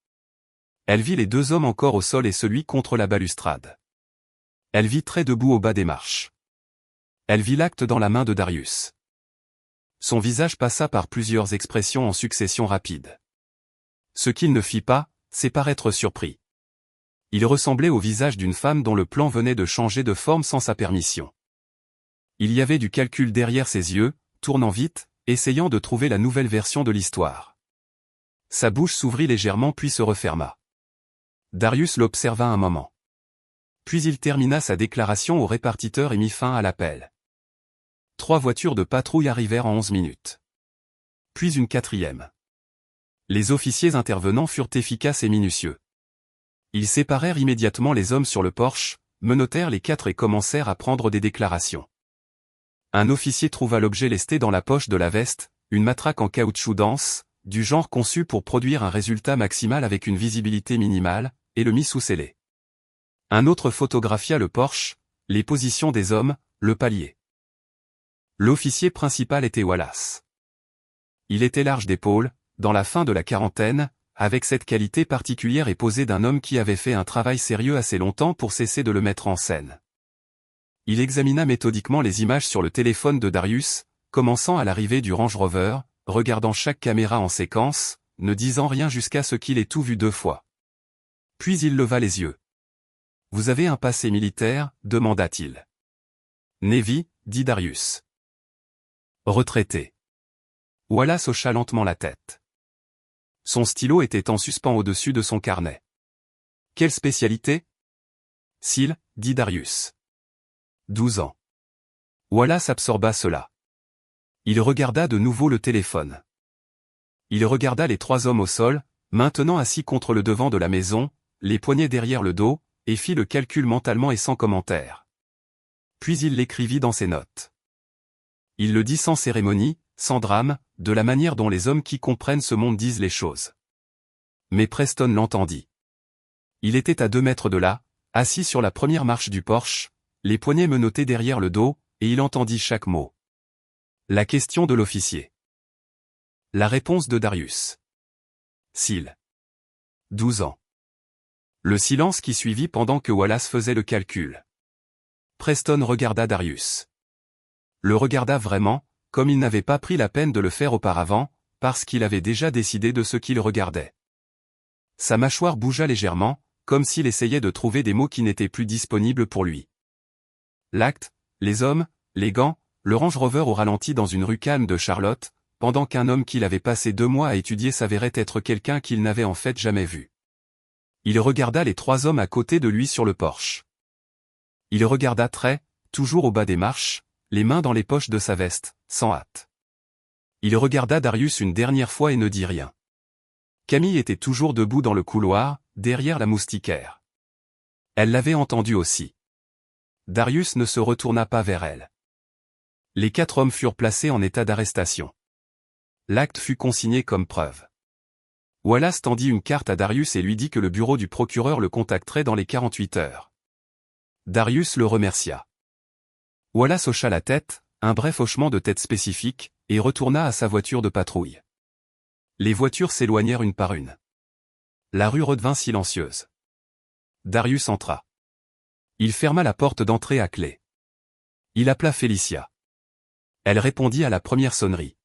Elle vit les 2 hommes encore au sol et celui contre la balustrade. Elle vit très debout au bas des marches. Elle vit l'acte dans la main de Darius. Son visage passa par plusieurs expressions en succession rapide. Ce qu'il ne fit pas, c'est paraître surpris. Il ressemblait au visage d'une femme dont le plan venait de changer de forme sans sa permission. Il y avait du calcul derrière ses yeux, tournant vite, essayant de trouver la nouvelle version de l'histoire. Sa bouche s'ouvrit légèrement puis se referma. Darius l'observa un moment. Puis il termina sa déclaration au répartiteur et mit fin à l'appel. 3 voitures de patrouille arrivèrent en 11 minutes. Puis une 4e. Les officiers intervenants furent efficaces et minutieux. Ils séparèrent immédiatement les hommes sur le porche, menottèrent les 4 et commencèrent à prendre des déclarations. Un officier trouva l'objet lesté dans la poche de la veste, une matraque en caoutchouc dense, du genre conçu pour produire un résultat maximal avec une visibilité minimale, et le mit sous scellé. Un autre photographia le porche, les positions des hommes, le palier. L'officier principal était Wallace. Il était large d'épaules, dans la fin de la quarantaine, avec cette qualité particulière et posée d'un homme qui avait fait un travail sérieux assez longtemps pour cesser de le mettre en scène. Il examina méthodiquement les images sur le téléphone de Darius, commençant à l'arrivée du Range Rover, regardant chaque caméra en séquence, ne disant rien jusqu'à ce qu'il ait tout vu 2 fois. Puis il leva les yeux. « Vous avez un passé militaire ?» demanda-t-il. « Navy » dit Darius. « Retraité. » Wallace hocha lentement la tête. Son stylo était en suspens au-dessus de son carnet. « Quelle spécialité ?»« SEAL » dit Darius. 12 ans. Wallace absorba cela. Il regarda de nouveau le téléphone. Il regarda les 3 hommes au sol, maintenant assis contre le devant de la maison, les poignets derrière le dos, et fit le calcul mentalement et sans commentaire. Puis il l'écrivit dans ses notes. Il le dit sans cérémonie, sans drame, de la manière dont les hommes qui comprennent ce monde disent les choses. Mais Preston l'entendit. Il était à 2 mètres de là, assis sur la première marche du porche, les poignets menottés derrière le dos, et il entendit chaque mot. La question de l'officier. La réponse de Darius. SEAL. 12 ans. Le silence qui suivit pendant que Wallace faisait le calcul. Preston regarda Darius. Le regarda vraiment, comme il n'avait pas pris la peine de le faire auparavant, parce qu'il avait déjà décidé de ce qu'il regardait. Sa mâchoire bougea légèrement, comme s'il essayait de trouver des mots qui n'étaient plus disponibles pour lui. L'acte, les hommes, les gants, le Range Rover au ralenti dans une rue calme de Charlotte, pendant qu'un homme qu'il avait passé 2 mois à étudier s'avérait être quelqu'un qu'il n'avait en fait jamais vu. Il regarda les 3 hommes à côté de lui sur le porche. Il regarda Trey, toujours au bas des marches, les mains dans les poches de sa veste, sans hâte. Il regarda Darius une dernière fois et ne dit rien. Camille était toujours debout dans le couloir, derrière la moustiquaire. Elle l'avait entendu aussi. Darius ne se retourna pas vers elle. Les 4 hommes furent placés en état d'arrestation. L'acte fut consigné comme preuve. Wallace tendit une carte à Darius et lui dit que le bureau du procureur le contacterait dans les 48 heures. Darius le remercia. Wallace hocha la tête, un bref hochement de tête spécifique, et retourna à sa voiture de patrouille. Les voitures s'éloignèrent une par une. La rue redevint silencieuse. Darius entra. Il ferma la porte d'entrée à clé. Il appela Félicia. Elle répondit à la première sonnerie.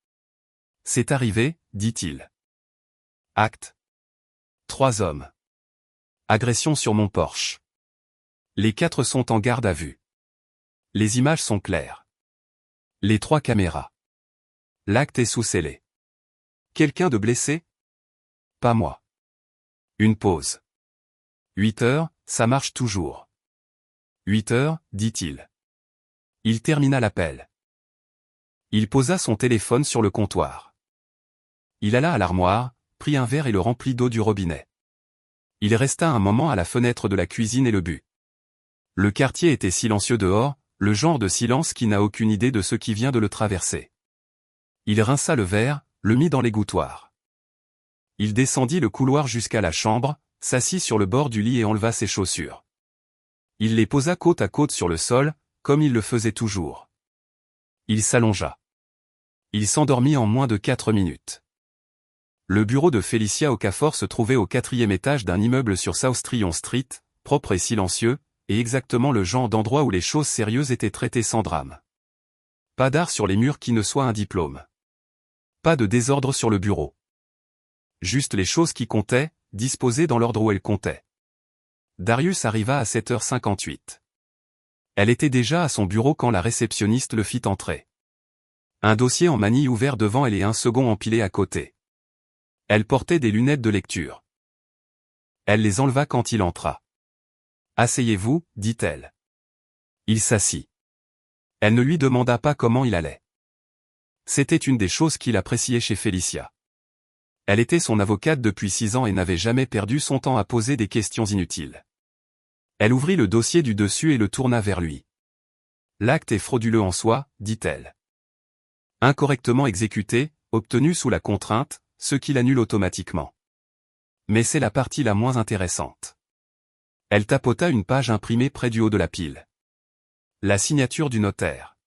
« C'est arrivé », dit-il. Acte. 3 hommes. Agression sur mon porche. Les 4 sont en garde à vue. Les images sont claires. Les 3 caméras. L'acte est sous scellé. Quelqu'un de blessé? Pas moi. Une pause. 8 heures, ça marche toujours. 8 heures, dit-il. Il termina l'appel. Il posa son téléphone sur le comptoir. Il alla à l'armoire, prit un verre et le remplit d'eau du robinet. Il resta un moment à la fenêtre de la cuisine et le but. Le quartier était silencieux dehors, le genre de silence qui n'a aucune idée de ce qui vient de le traverser. Il rinça le verre, le mit dans l'égouttoir. Il descendit le couloir jusqu'à la chambre, s'assit sur le bord du lit et enleva ses chaussures. Il les posa côte à côte sur le sol, comme il le faisait toujours. Il s'allongea. Il s'endormit en moins de 4 minutes. Le bureau de Félicia Okafor se trouvait au 4e étage d'un immeuble sur South Tryon Street, propre et silencieux, et exactement le genre d'endroit où les choses sérieuses étaient traitées sans drame. Pas d'art sur les murs qui ne soit un diplôme. Pas de désordre sur le bureau. Juste les choses qui comptaient, disposées dans l'ordre où elles comptaient. Darius arriva à 7h58. Elle était déjà à son bureau quand la réceptionniste le fit entrer. Un dossier en manille ouvert devant elle et un second empilé à côté. Elle portait des lunettes de lecture. Elle les enleva quand il entra. « Asseyez-vous », dit-elle. Il s'assit. Elle ne lui demanda pas comment il allait. C'était une des choses qu'il appréciait chez Félicia. Elle était son avocate depuis 6 ans et n'avait jamais perdu son temps à poser des questions inutiles. Elle ouvrit le dossier du dessus et le tourna vers lui. « L'acte est frauduleux en soi », dit-elle. Incorrectement exécuté, obtenu sous la contrainte, ce qui l'annule automatiquement. Mais c'est la partie la moins intéressante. Elle tapota une page imprimée près du haut de la pile. La signature du notaire.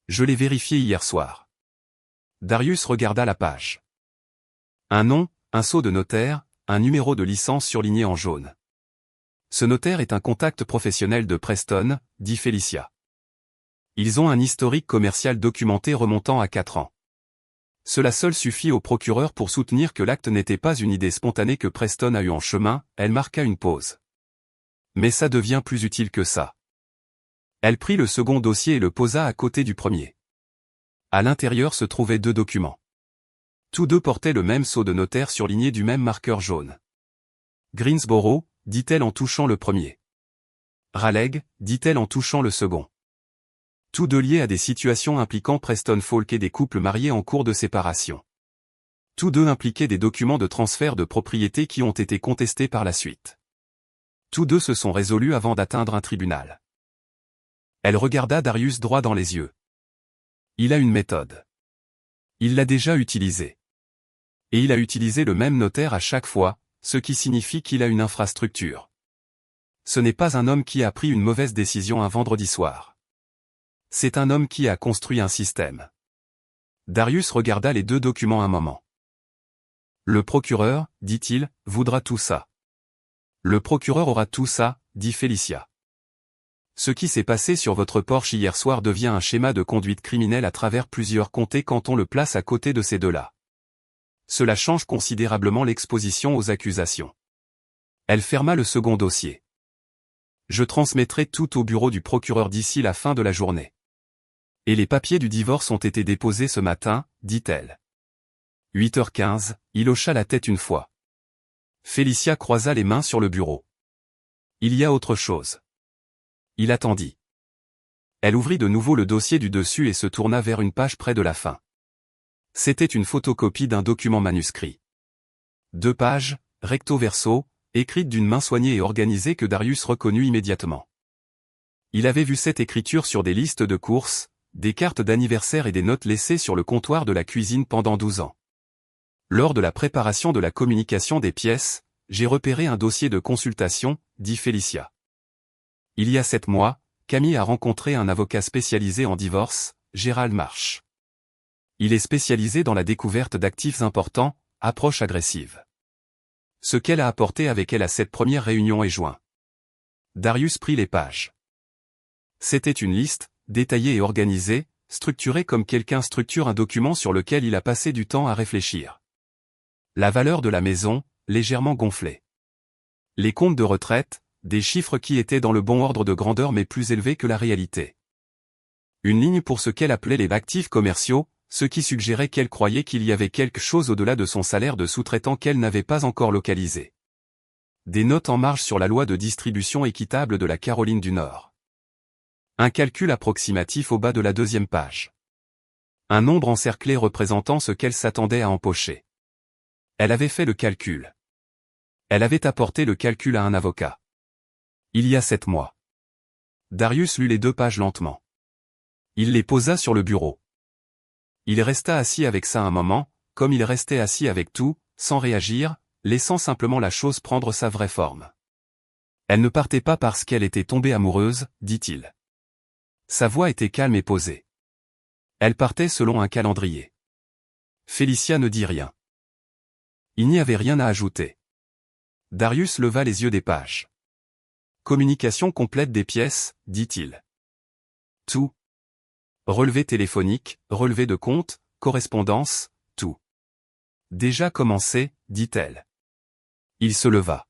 Je l'ai vérifié hier soir. Darius regarda la page. Un nom, un sceau de notaire, un numéro de licence surligné en jaune. Ce notaire est un contact professionnel de Preston, dit Félicia. Ils ont un historique commercial documenté remontant à 4 ans. Cela seul suffit au procureur pour soutenir que l'acte n'était pas une idée spontanée que Preston a eue en chemin, elle marqua une pause. Mais ça devient plus utile que ça. Elle prit le second dossier et le posa à côté du premier. À l'intérieur se trouvaient 2 documents. Tous 2 portaient le même sceau de notaire surligné du même marqueur jaune. Greensboro, dit-elle en touchant le premier. Raleigh, dit-elle en touchant le second. Tous 2 liés à des situations impliquant Preston Falk et des couples mariés en cours de séparation. Tous 2 impliquaient des documents de transfert de propriété qui ont été contestés par la suite. Tous 2 se sont résolus avant d'atteindre un tribunal. Elle regarda Darius droit dans les yeux. Il a une méthode. Il l'a déjà utilisée. Et il a utilisé le même notaire à chaque fois, ce qui signifie qu'il a une infrastructure. Ce n'est pas un homme qui a pris une mauvaise décision un vendredi soir. C'est un homme qui a construit un système. Darius regarda les 2 documents un moment. Le procureur, dit-il, voudra tout ça. Le procureur aura tout ça, dit Félicia. Ce qui s'est passé sur votre porche hier soir devient un schéma de conduite criminelle à travers plusieurs comtés quand on le place à côté de ces deux-là. Cela change considérablement l'exposition aux accusations. Elle ferma le second dossier. Je transmettrai tout au bureau du procureur d'ici la fin de la journée. Et les papiers du divorce ont été déposés ce matin, dit-elle. 8h15, il hocha la tête une fois. Félicia croisa les mains sur le bureau. Il y a autre chose. Il attendit. Elle ouvrit de nouveau le dossier du dessus et se tourna vers une page près de la fin. C'était une photocopie d'un document manuscrit. 2 pages, recto verso, écrites d'une main soignée et organisée que Darius reconnut immédiatement. Il avait vu cette écriture sur des listes de courses, des cartes d'anniversaire et des notes laissées sur le comptoir de la cuisine pendant 12 ans. Lors de la préparation de la communication des pièces, j'ai repéré un dossier de consultation, dit Félicia. Il y a 7 mois, Camille a rencontré un avocat spécialisé en divorce, Gérald March. Il est spécialisé dans la découverte d'actifs importants, approche agressive. Ce qu'elle a apporté avec elle à cette première réunion est joint. Darius prit les pages. C'était une liste, détaillée et organisée, structurée comme quelqu'un structure un document sur lequel il a passé du temps à réfléchir. La valeur de la maison, légèrement gonflée. Les comptes de retraite, des chiffres qui étaient dans le bon ordre de grandeur mais plus élevés que la réalité. Une ligne pour ce qu'elle appelait les actifs commerciaux, ce qui suggérait qu'elle croyait qu'il y avait quelque chose au-delà de son salaire de sous-traitant qu'elle n'avait pas encore localisé. Des notes en marge sur la loi de distribution équitable de la Caroline du Nord. Un calcul approximatif au bas de la 2e page. Un nombre encerclé représentant ce qu'elle s'attendait à empocher. Elle avait fait le calcul. Elle avait apporté le calcul à un avocat. Il y a 7 mois. Darius lut les 2 pages lentement. Il les posa sur le bureau. Il resta assis avec ça un moment, comme il restait assis avec tout, sans réagir, laissant simplement la chose prendre sa vraie forme. Elle ne partait pas parce qu'elle était tombée amoureuse, dit-il. Sa voix était calme et posée. Elle partait selon un calendrier. Félicia ne dit rien. Il n'y avait rien à ajouter. Darius leva les yeux des pages. Communication complète des pièces, dit-il. Tout. Relevé téléphonique, relevé de compte, correspondance, tout. Déjà commencé, dit-elle. Il se leva.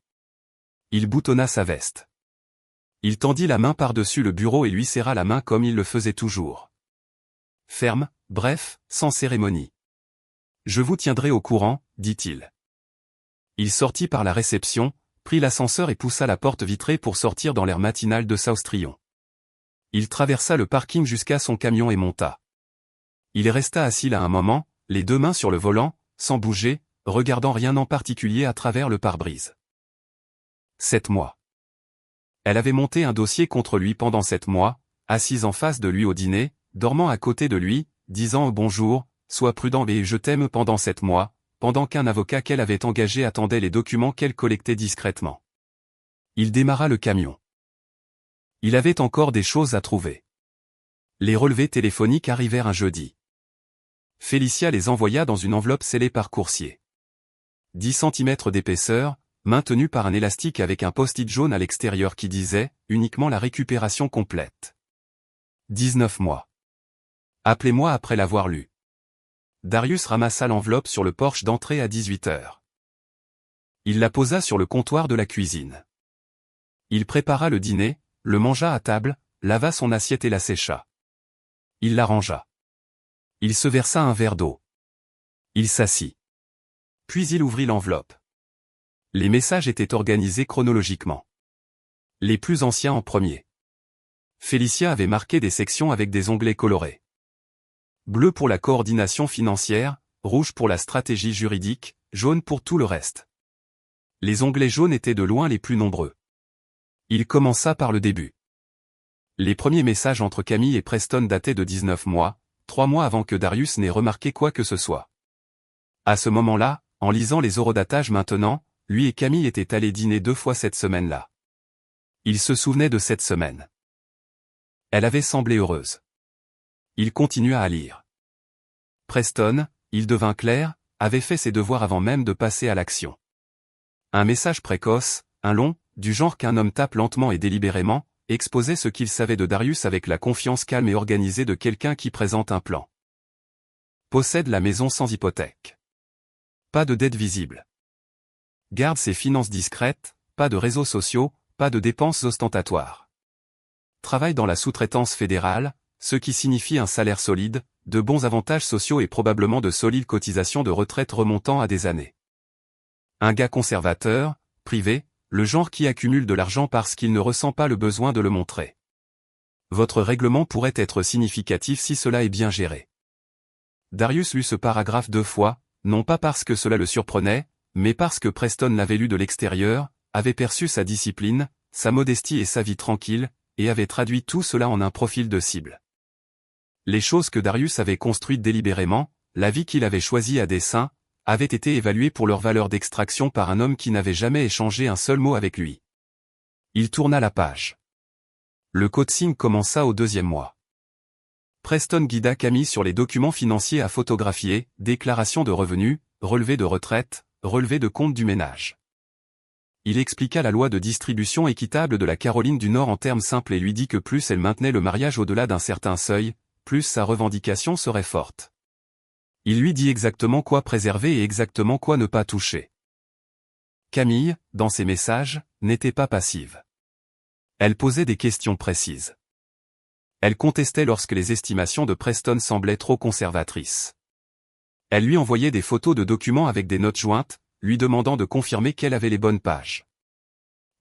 Il boutonna sa veste. Il tendit la main par-dessus le bureau et lui serra la main comme il le faisait toujours. Ferme, bref, sans cérémonie. Je vous tiendrai au courant, dit-il. Il sortit par la réception, prit l'ascenseur et poussa la porte vitrée pour sortir dans l'air matinal de South-Tryon. Il traversa le parking jusqu'à son camion et monta. Il resta assis là un moment, les 2 mains sur le volant, sans bouger, regardant rien en particulier à travers le pare-brise. 7 mois. Elle avait monté un dossier contre lui pendant 7 mois, assise en face de lui au dîner, dormant à côté de lui, disant bonjour, sois prudent et je t'aime pendant 7 mois, pendant qu'un avocat qu'elle avait engagé attendait les documents qu'elle collectait discrètement. Il démarra le camion. Il avait encore des choses à trouver. Les relevés téléphoniques arrivèrent un jeudi. Félicia les envoya dans une enveloppe scellée par coursier. 10 cm d'épaisseur, maintenue par un élastique avec un post-it jaune à l'extérieur qui disait « Uniquement la récupération complète ». 19 mois. Appelez-moi après l'avoir lu. Darius ramassa l'enveloppe sur le porche d'entrée à 18h. Il la posa sur le comptoir de la cuisine. Il prépara le dîner, le mangea à table, lava son assiette et la sécha. Il la rangea. Il se versa un verre d'eau. Il s'assit. Puis il ouvrit l'enveloppe. Les messages étaient organisés chronologiquement. Les plus anciens en premier. Félicia avait marqué des sections avec des onglets colorés. Bleu pour la coordination financière, rouge pour la stratégie juridique, jaune pour tout le reste. Les onglets jaunes étaient de loin les plus nombreux. Il commença par le début. Les premiers messages entre Camille et Preston dataient de 19 mois, 3 mois avant que Darius n'ait remarqué quoi que ce soit. À ce moment-là, en lisant les horodatages maintenant, lui et Camille étaient allés dîner 2 fois cette semaine-là. Il se souvenait de cette semaine. Elle avait semblé heureuse. Il continua à lire. Preston, il devint clair, avait fait ses devoirs avant même de passer à l'action. Un message précoce, un long, du genre qu'un homme tape lentement et délibérément, exposait ce qu'il savait de Darius avec la confiance calme et organisée de quelqu'un qui présente un plan. Possède la maison sans hypothèque. Pas de dette visible. Garde ses finances discrètes, pas de réseaux sociaux, pas de dépenses ostentatoires. Travaille dans la sous-traitance fédérale, ce qui signifie un salaire solide, de bons avantages sociaux et probablement de solides cotisations de retraite remontant à des années. Un gars conservateur, privé, le genre qui accumule de l'argent parce qu'il ne ressent pas le besoin de le montrer. Votre règlement pourrait être significatif si cela est bien géré. Darius lut ce paragraphe 2 fois, non pas parce que cela le surprenait, mais parce que Preston l'avait lu de l'extérieur, avait perçu sa discipline, sa modestie et sa vie tranquille, et avait traduit tout cela en un profil de cible. Les choses que Darius avait construites délibérément, la vie qu'il avait choisie à dessein, avaient été évaluées pour leur valeur d'extraction par un homme qui n'avait jamais échangé un seul mot avec lui. Il tourna la page. Le coaching commença au 2e mois. Preston guida Camille sur les documents financiers à photographier, déclaration de revenus, relevé de retraite, relevé de compte du ménage. Il expliqua la loi de distribution équitable de la Caroline du Nord en termes simples et lui dit que plus elle maintenait le mariage au-delà d'un certain seuil, plus sa revendication serait forte. Il lui dit exactement quoi préserver et exactement quoi ne pas toucher. Camille, dans ses messages, n'était pas passive. Elle posait des questions précises. Elle contestait lorsque les estimations de Preston semblaient trop conservatrices. Elle lui envoyait des photos de documents avec des notes jointes, lui demandant de confirmer qu'elle avait les bonnes pages.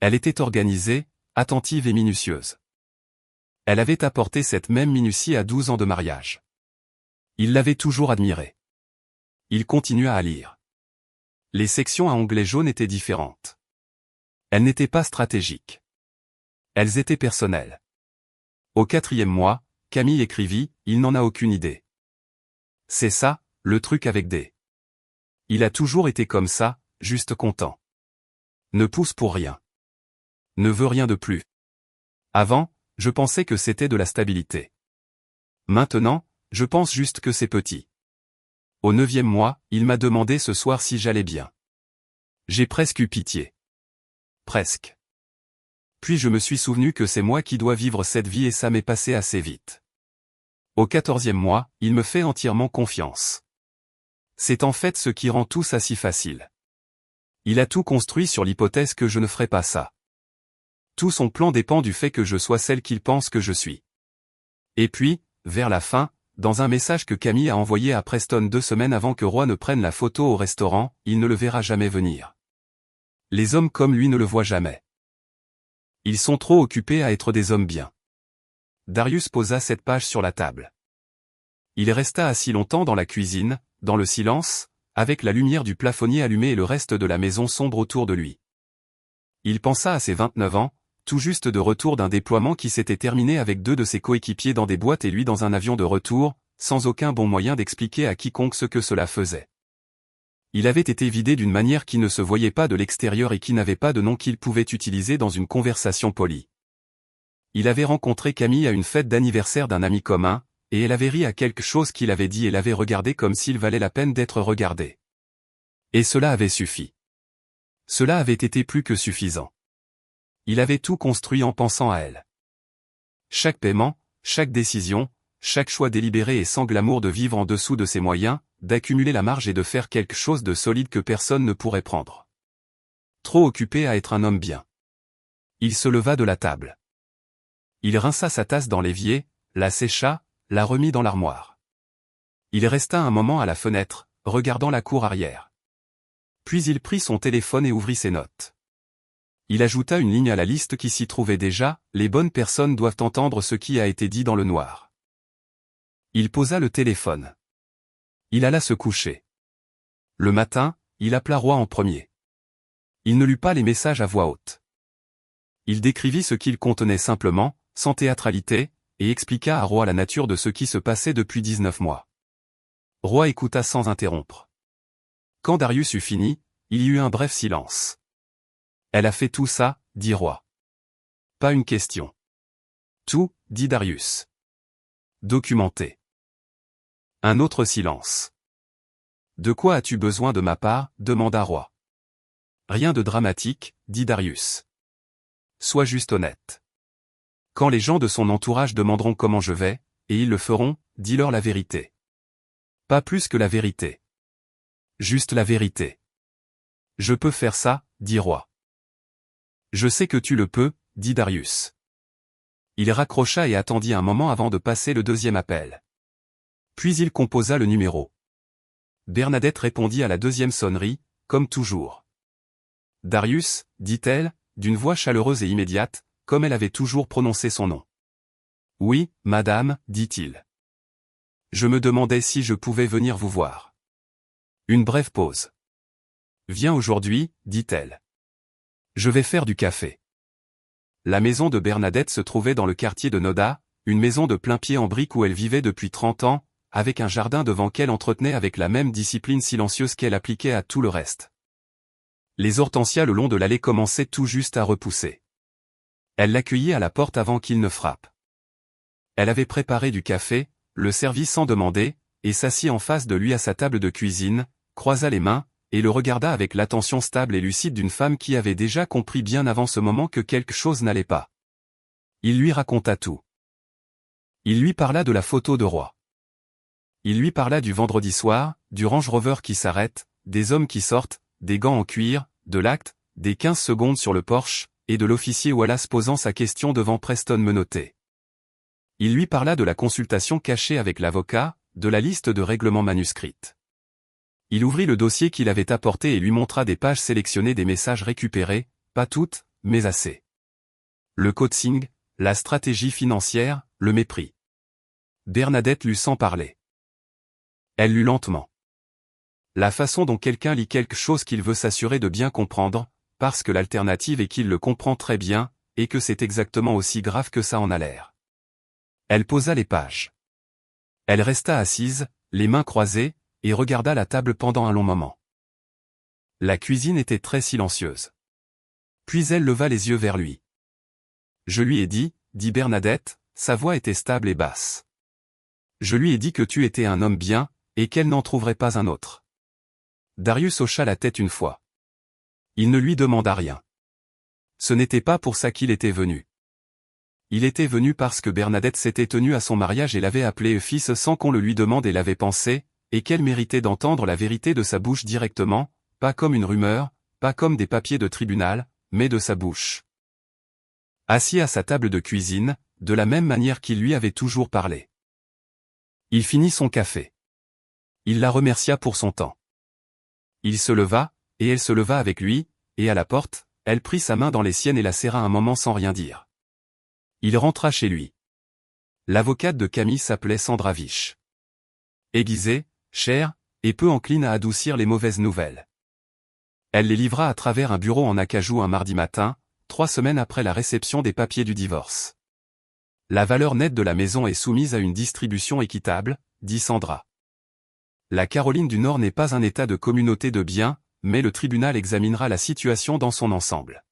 Elle était organisée, attentive et minutieuse. Elle avait apporté cette même minutie à 12 ans de mariage. Il l'avait toujours admirée. Il continua à lire. Les sections à onglets jaunes étaient différentes. Elles n'étaient pas stratégiques. Elles étaient personnelles. Au 4e mois, Camille écrivit, « Il n'en a aucune idée. » C'est ça, le truc avec des. Il a toujours été comme ça, juste content. Ne pousse pour rien. Ne veut rien de plus. Avant, je pensais que c'était de la stabilité. Maintenant, je pense juste que c'est petit. Au 9e mois, il m'a demandé ce soir si j'allais bien. J'ai presque eu pitié. Presque. Puis je me suis souvenu que c'est moi qui dois vivre cette vie et ça m'est passé assez vite. Au 14e mois, il me fait entièrement confiance. C'est en fait ce qui rend tout ça si facile. Il a tout construit sur l'hypothèse que je ne ferai pas ça. Tout son plan dépend du fait que je sois celle qu'il pense que je suis. Et puis, vers la fin, dans un message que Camille a envoyé à Preston 2 semaines avant que Roy ne prenne la photo au restaurant, il ne le verra jamais venir. Les hommes comme lui ne le voient jamais. Ils sont trop occupés à être des hommes bien. Darius posa cette page sur la table. Il resta assis longtemps dans la cuisine, dans le silence, avec la lumière du plafonnier allumée et le reste de la maison sombre autour de lui. Il pensa à ses 29 ans, tout juste de retour d'un déploiement qui s'était terminé avec 2 de ses coéquipiers dans des boîtes et lui dans un avion de retour, sans aucun bon moyen d'expliquer à quiconque ce que cela faisait. Il avait été vidé d'une manière qui ne se voyait pas de l'extérieur et qui n'avait pas de nom qu'il pouvait utiliser dans une conversation polie. Il avait rencontré Camille à une fête d'anniversaire d'un ami commun, et elle avait ri à quelque chose qu'il avait dit et l'avait regardé comme s'il valait la peine d'être regardé. Et cela avait suffi. Cela avait été plus que suffisant. Il avait tout construit en pensant à elle. Chaque paiement, chaque décision, chaque choix délibéré et sans glamour de vivre en dessous de ses moyens, d'accumuler la marge et de faire quelque chose de solide que personne ne pourrait prendre. Trop occupé à être un homme bien. Il se leva de la table. Il rinça sa tasse dans l'évier, la sécha, la remit dans l'armoire. Il resta un moment à la fenêtre, regardant la cour arrière. Puis il prit son téléphone et ouvrit ses notes. Il ajouta une ligne à la liste qui s'y trouvait déjà, « Les bonnes personnes doivent entendre ce qui a été dit dans le noir ». Il posa le téléphone. Il alla se coucher. Le matin, il appela Roy en premier. Il ne lut pas les messages à voix haute. Il décrivit ce qu'ils contenaient simplement, sans théâtralité, et expliqua à Roy la nature de ce qui se passait depuis 19 mois. Roy écouta sans interrompre. Quand Darius eut fini, il y eut un bref silence. « Elle a fait tout ça, » dit Roy. « Pas une question. »« Tout, » dit Darius. « Documenté. » Un autre silence. De quoi as-tu besoin de ma part, demanda Roy. Rien de dramatique, dit Darius. Sois juste honnête. Quand les gens de son entourage demanderont comment je vais, et ils le feront, dis-leur la vérité. Pas plus que la vérité. Juste la vérité. Je peux faire ça, dit Roy. Je sais que tu le peux, dit Darius. Il raccrocha et attendit un moment avant de passer le deuxième appel. Puis il composa le numéro. Bernadette répondit à la deuxième sonnerie, comme toujours. Darius, dit-elle, d'une voix chaleureuse et immédiate, comme elle avait toujours prononcé son nom. Oui, madame, dit-il. Je me demandais si je pouvais venir vous voir. Une brève pause. Viens aujourd'hui, dit-elle. Je vais faire du café. La maison de Bernadette se trouvait dans le quartier de Noda, une maison de plain-pied en briques où elle vivait depuis 30 ans, avec un jardin devant qu'elle entretenait avec la même discipline silencieuse qu'elle appliquait à tout le reste. Les hortensias le long de l'allée commençaient tout juste à repousser. Elle l'accueillit à la porte avant qu'il ne frappe. Elle avait préparé du café, le servit sans demander, et s'assit en face de lui à sa table de cuisine, croisa les mains, et le regarda avec l'attention stable et lucide d'une femme qui avait déjà compris bien avant ce moment que quelque chose n'allait pas. Il lui raconta tout. Il lui parla de la photo de Roy. Il lui parla du vendredi soir, du Range Rover qui s'arrête, des hommes qui sortent, des gants en cuir, de l'acte, des 15 secondes sur le porche, et de l'officier Wallace posant sa question devant Preston menotté. Il lui parla de la consultation cachée avec l'avocat, de la liste de règlements manuscrite. Il ouvrit le dossier qu'il avait apporté et lui montra des pages sélectionnées des messages récupérés, pas toutes, mais assez. Le coaching, la stratégie financière, le mépris. Bernadette lut sans parler. Elle lut lentement. La façon dont quelqu'un lit quelque chose qu'il veut s'assurer de bien comprendre, parce que l'alternative est qu'il le comprend très bien, et que c'est exactement aussi grave que ça en a l'air. Elle posa les pages. Elle resta assise, les mains croisées, et regarda la table pendant un long moment. La cuisine était très silencieuse. Puis elle leva les yeux vers lui. Je lui ai dit Bernadette, sa voix était stable et basse. Je lui ai dit que tu étais un homme bien, et qu'elle n'en trouverait pas un autre. Darius hocha la tête une fois. Il ne lui demanda rien. Ce n'était pas pour ça qu'il était venu. Il était venu parce que Bernadette s'était tenue à son mariage et l'avait appelé fils sans qu'on le lui demande et l'avait pensé, et qu'elle méritait d'entendre la vérité de sa bouche directement, pas comme une rumeur, pas comme des papiers de tribunal, mais de sa bouche. Assis à sa table de cuisine, de la même manière qu'il lui avait toujours parlé. Il finit son café. Il la remercia pour son temps. Il se leva, et elle se leva avec lui, et à la porte, elle prit sa main dans les siennes et la serra un moment sans rien dire. Il rentra chez lui. L'avocate de Camille s'appelait Sandra Vich. Aiguisée, chère, et peu encline à adoucir les mauvaises nouvelles. Elle les livra à travers un bureau en acajou un mardi matin, 3 semaines après la réception des papiers du divorce. La valeur nette de la maison est soumise à une distribution équitable, dit Sandra. La Caroline du Nord n'est pas un état de communauté de biens, mais le tribunal examinera la situation dans son ensemble.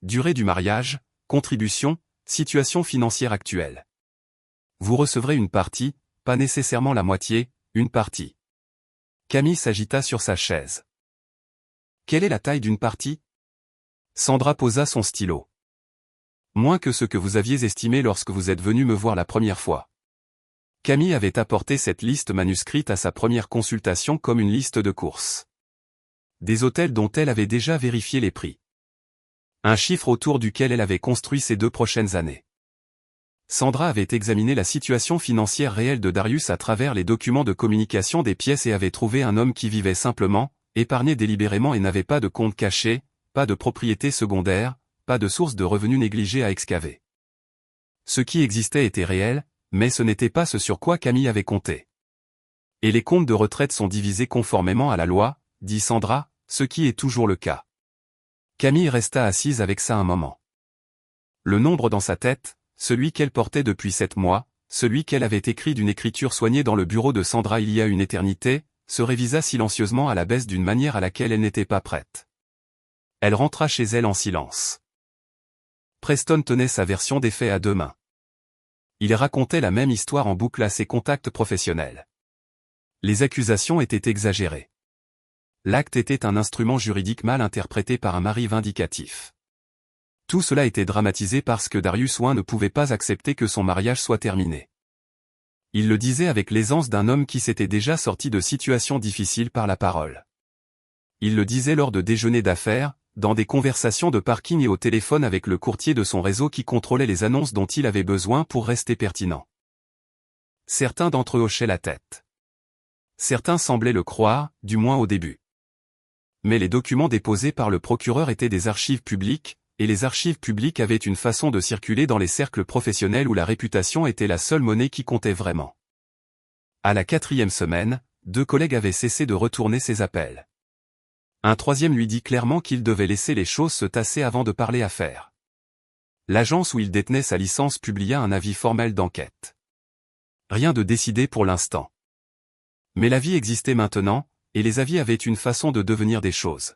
Durée du mariage, contribution, situation financière actuelle. Vous recevrez une partie, pas nécessairement la moitié, une partie. Camille s'agita sur sa chaise. Quelle est la taille d'une partie? Sandra posa son stylo. Moins que ce que vous aviez estimé lorsque vous êtes venu me voir la première fois. Camille avait apporté cette liste manuscrite à sa première consultation comme une liste de courses. Des hôtels dont elle avait déjà vérifié les prix. Un chiffre autour duquel elle avait construit ses 2 prochaines années. Sandra avait examiné la situation financière réelle de Darius à travers les documents de communication des pièces et avait trouvé un homme qui vivait simplement, épargnait délibérément et n'avait pas de compte caché, pas de propriété secondaire, pas de source de revenus négligée à excaver. Ce qui existait était réel, mais ce n'était pas ce sur quoi Camille avait compté. Et les comptes de retraite sont divisés conformément à la loi, dit Sandra, ce qui est toujours le cas. Camille resta assise avec ça un moment. Le nombre dans sa tête, celui qu'elle portait depuis 7 mois, celui qu'elle avait écrit d'une écriture soignée dans le bureau de Sandra il y a une éternité, se révisa silencieusement à la baisse d'une manière à laquelle elle n'était pas prête. Elle rentra chez elle en silence. Preston tenait sa version des faits à 2 mains. Il racontait la même histoire en boucle à ses contacts professionnels. Les accusations étaient exagérées. L'acte était un instrument juridique mal interprété par un mari vindicatif. Tout cela était dramatisé parce que Darius I ne pouvait pas accepter que son mariage soit terminé. Il le disait avec l'aisance d'un homme qui s'était déjà sorti de situations difficiles par la parole. Il le disait lors de déjeuners d'affaires, dans des conversations de parking et au téléphone avec le courtier de son réseau qui contrôlait les annonces dont il avait besoin pour rester pertinent. Certains d'entre eux hochaient la tête. Certains semblaient le croire, du moins au début. Mais les documents déposés par le procureur étaient des archives publiques, et les archives publiques avaient une façon de circuler dans les cercles professionnels où la réputation était la seule monnaie qui comptait vraiment. À la 4e semaine, 2 collègues avaient cessé de retourner ses appels. Un troisième lui dit clairement qu'il devait laisser les choses se tasser avant de parler affaires. L'agence où il détenait sa licence publia un avis formel d'enquête. Rien de décidé pour l'instant. Mais l'avis existait maintenant, et les avis avaient une façon de devenir des choses.